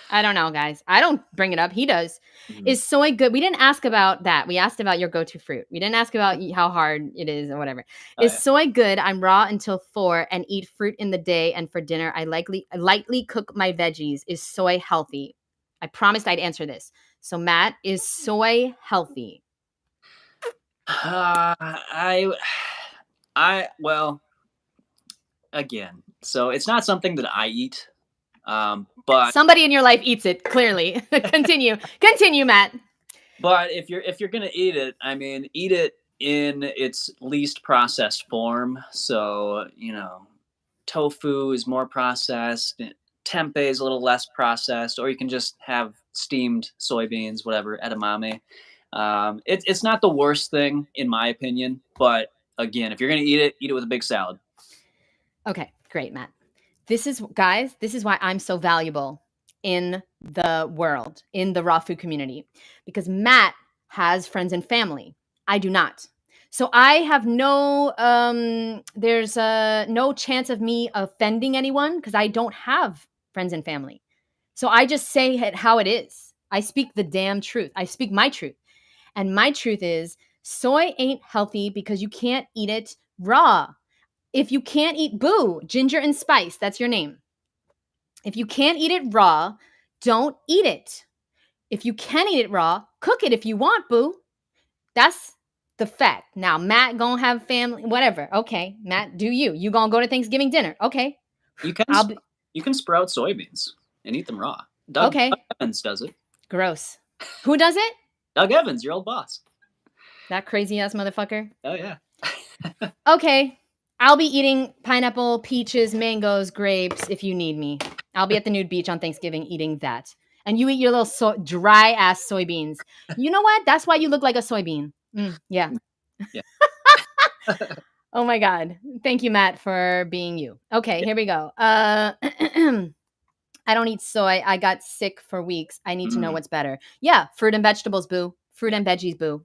I don't know, guys. I don't bring it up. He does. Mhm. Is soy good? We didn't ask about that. We asked about your go-to fruit. We didn't ask about how hard it is or whatever. Oh Is yeah. soy good? I'm raw until 4 and eat fruit in the day, and for dinner I lightly cook my veggies. Is soy healthy? I promised I'd answer this. So Matt, is soy healthy? I well, again, so it's not something that I eat, but Somebody in your life eats it, clearly. Continue, Matt. if you're gonna eat it, I mean, eat it in its least processed form. So tofu is more processed. Tempeh is a little less processed, or you can just have steamed soybeans, whatever, edamame. It's not the worst thing in my opinion, but again, if you're gonna eat it with a big salad. Okay, great, Matt. Guys, this is why I'm so valuable in the world, in the raw food community, because Matt has friends and family. I do not. So I have there's no chance of me offending anyone because I don't have friends and family. So I just say it how it is. I speak the damn truth. I speak my truth. And my truth is soy ain't healthy because you can't eat it raw. If you can't eat ginger and spice, that's your name. If you can't eat it raw, don't eat it. If you can eat it raw, cook it if you want, boo. That's the fact. Now, Matt gonna have family, whatever. Okay, Matt, do you? You gonna go to Thanksgiving dinner? Okay, You can I'll be. you can sprout soybeans and eat them raw. Doug Okay, Evans does it. gross. Who does it? Doug Evans, your old boss. That crazy ass motherfucker. Oh yeah. Okay, I'll be eating pineapple, peaches, mangoes, grapes if you need me. I'll be at the nude beach on Thanksgiving eating that. And you eat your little dry ass soybeans. You know what? That's why you look like a soybean. Yeah. Yeah. Oh my God. Thank you, Matt, for being you. Okay, Yeah. here we go. I don't eat soy. I got sick for weeks. I need to know Mm, what's better. Yeah, fruit and vegetables, boo. Fruit yeah. and veggies, boo.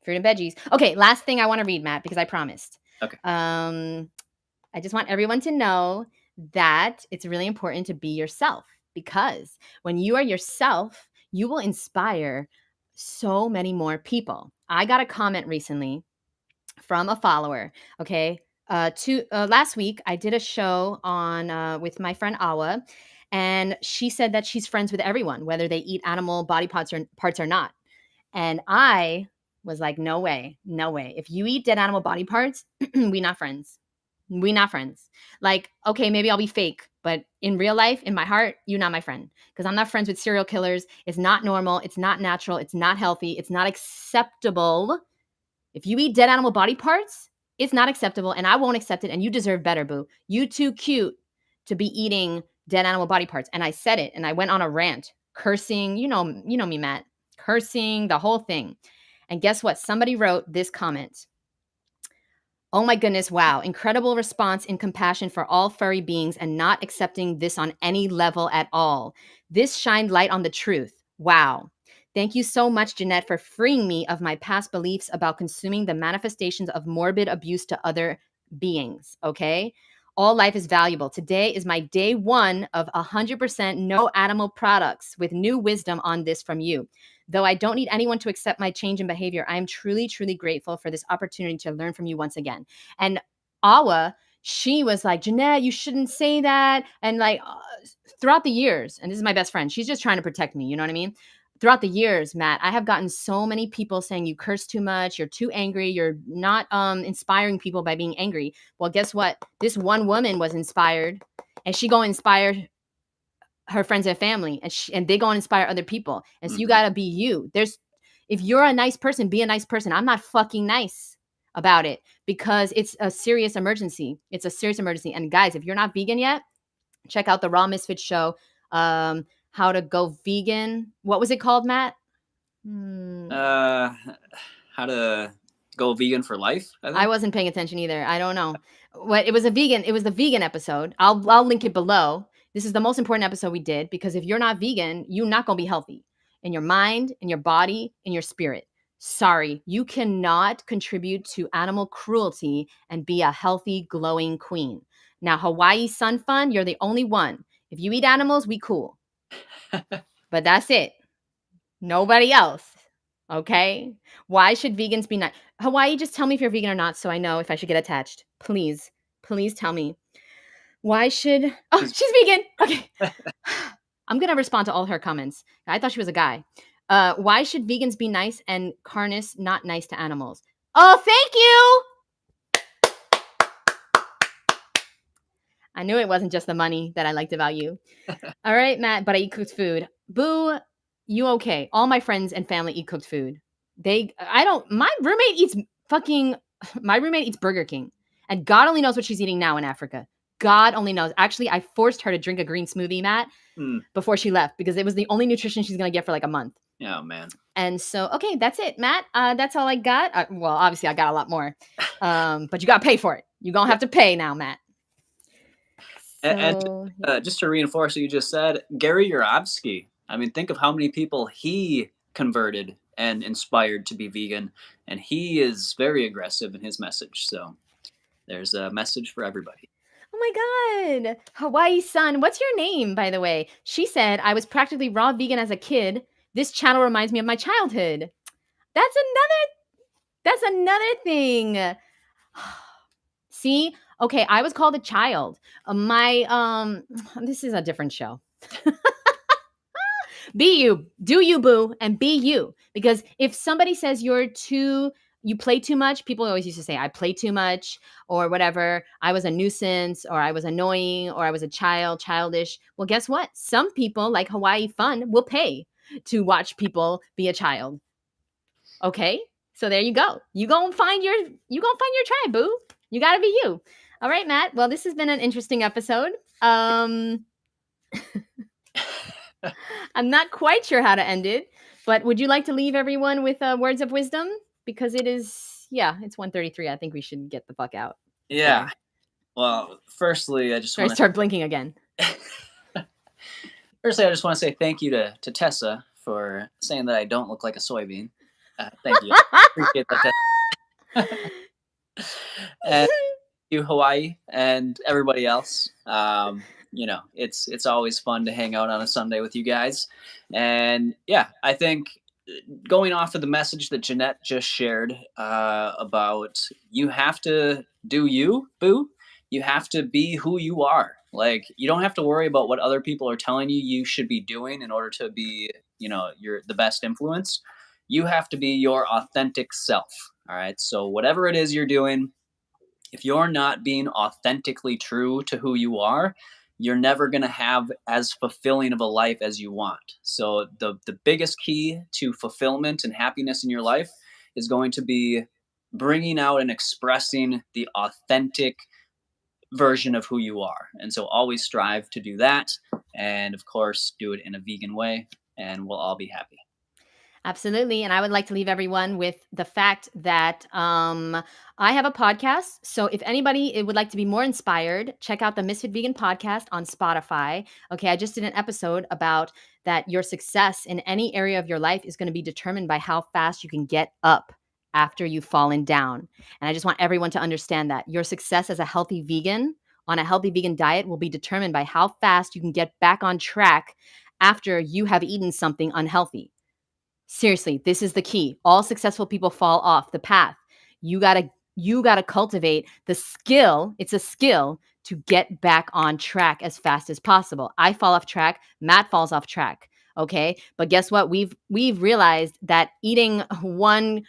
Fruit and veggies. Okay, last thing I want to read, Matt, because I promised. Okay. Um, I just want everyone to know that it's really important to be yourself because when you are yourself, you will inspire so many more people. I got a comment recently from a follower. Okay. Last week, I did a show on with my friend Awa, and she said that she's friends with everyone, whether they eat animal body parts or not. And I was like, no way, no way. If you eat dead animal body parts, we not friends. We not friends. Like, okay, maybe I'll be fake, but in real life, in my heart, you're not my friend because I'm not friends with serial killers. It's not normal. It's not natural. It's not healthy. It's not acceptable. If you eat dead animal body parts, it's not acceptable, and I won't accept it. And you deserve better, boo. You too cute to be eating dead animal body parts. And I said it, and I went on a rant, cursing. You know me, Matt, cursing the whole thing. And guess what? Somebody wrote this comment. Oh my goodness, wow. Incredible response and compassion for all furry beings and not accepting this on any level at all. This shined light on the truth. Wow. Thank you so much, Jeanette, for freeing me of my past beliefs about consuming the manifestations of morbid abuse to other beings. Okay. All life is valuable. Today is my day 1 of 100% no animal products with new wisdom on this from you. Though I don't need anyone to accept my change in behavior, I am truly, truly grateful for this opportunity to learn from you once again. And Awa, she was like, Jeanette, you shouldn't say that. And like throughout the years, and this is my best friend, she's just trying to protect me. You know what I mean? Throughout the years, Matt, I have gotten so many people saying you curse too much, you're too angry, you're not inspiring people by being angry. Well, guess what? This one woman was inspired, and she go inspire her friends and family, and they go and inspire other people. And so you Mhm. got to be you. If you're a nice person, be a nice person. I'm not fucking nice about it because it's a serious emergency. It's a serious emergency. And guys, if you're not vegan yet, check out the Raw Misfits show. How to go vegan. What was it called, Matt? Uh, how to go vegan for life, I I think. wasn't paying attention either. I don't know. What it was a vegan. It was the vegan episode. I'll link it below. This is the most important episode we did because if you're not vegan, you're not gonna be healthy in your mind, in your body, in your spirit. Sorry, you cannot contribute to animal cruelty and be a healthy, glowing queen. Now, Hawaii Sun Fun, you're the only one. If you eat animals, we cool. But that's it. Nobody else. Okay? Why should vegans be nice? Hawaii, just tell me if you're vegan or not so I know if I should get attached. Please. Please tell me. Why should. Oh, She's she's vegan. Okay. I'm going to respond to all her comments. I thought she was a guy. Why should vegans be nice and carnists not nice to animals? Oh, thank you. I knew it wasn't just the money that I liked about you. All right, Matt, but I eat cooked food. Boo, you okay? All my friends and family eat cooked food. I don't, my roommate eats Burger King. And God only knows what she's eating now in Africa. God only knows. Actually, I forced her to drink a green smoothie, Matt, before she left because it was the only nutrition she's going to get for like a month. Oh, man. And so, okay, that's it, Matt. That's all I got. Well, obviously, I got a lot more. But you got to pay for it. You're going to have to pay now, Matt. And So, just to reinforce what you just said, Gary Yurovsky. I mean, think of how many people he converted and inspired to be vegan, and he is very aggressive in his message. So there's a message for everybody. oh my God. Hawaii Sun. What's your name, by the way? She said, I was practically raw vegan as a kid. This channel reminds me of my childhood. That's another thing. See? Okay, I was called a child. This is a different show. Be you. Do you, boo, and be you. Because if somebody says you play too much, people always used to say, I play too much, or whatever. I was a nuisance, or I was annoying, or I was a childish. Well, guess what? Some people, like Hawaii Fun, will pay to watch people be a child. Okay? So there you go. You gonna find your tribe, boo. You gotta be you. All right, Matt. Well, this has been an interesting episode. I'm not quite sure how to end it, but would you like to leave everyone with words of wisdom? Because it's 1:33. I think we should get the fuck out. Yeah. Well, firstly, I just Or want to start blinking again. Firstly, I just want to say thank you to Tessa for saying that I don't look like a soybean. Thank you. Appreciate that, Tessa. And you, Hawaii, and everybody else. It's always fun to hang out on a Sunday with you guys. And yeah, I think going off of the message that Jeanette just shared about you have to do you, boo. You have to be who you are. Like you don't have to worry about what other people are telling you should be doing in order to be, you're the best influence. You have to be your authentic self. All right. So whatever it is you're doing, if you're not being authentically true to who you are, you're never going to have as fulfilling of a life as you want. So the biggest key to fulfillment and happiness in your life is going to be bringing out and expressing the authentic version of who you are. And so always strive to do that. And of course, do it in a vegan way, and we'll all be happy. Absolutely. And I would like to leave everyone with the fact that I have a podcast. So if anybody would like to be more inspired, check out the Misfit Vegan podcast on Spotify. Okay. I just did an episode about that your success in any area of your life is going to be determined by how fast you can get up after you've fallen down. And I just want everyone to understand that your success as a healthy vegan on a healthy vegan diet will be determined by how fast you can get back on track after you have eaten something unhealthy. Seriously, this is the key. All successful people fall off the path. You gotta cultivate the skill. It's a skill to get back on track as fast as possible. I fall off track. Matt falls off track. Okay, but guess what? We've realized that eating one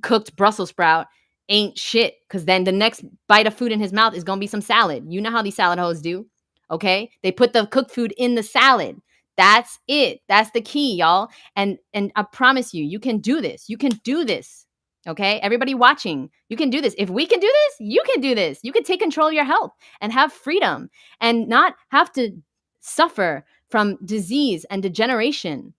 cooked Brussels sprout ain't shit. Because then the next bite of food in his mouth is gonna be some salad. You know how these salad hoes do. Okay? They put the cooked food in the salad. That's it. That's the key, y'all. And I promise you, you can do this. You can do this. Okay? Everybody watching, you can do this. If we can do this, you can do this. You can take control of your health and have freedom and not have to suffer from disease and degeneration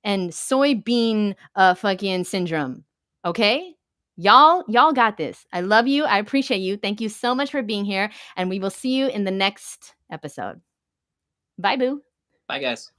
and soybean fucking syndrome. Okay? Y'all got this. I love you. I appreciate you. Thank you so much for being here, and we will see you in the next episode. Bye, boo. Bye, guys.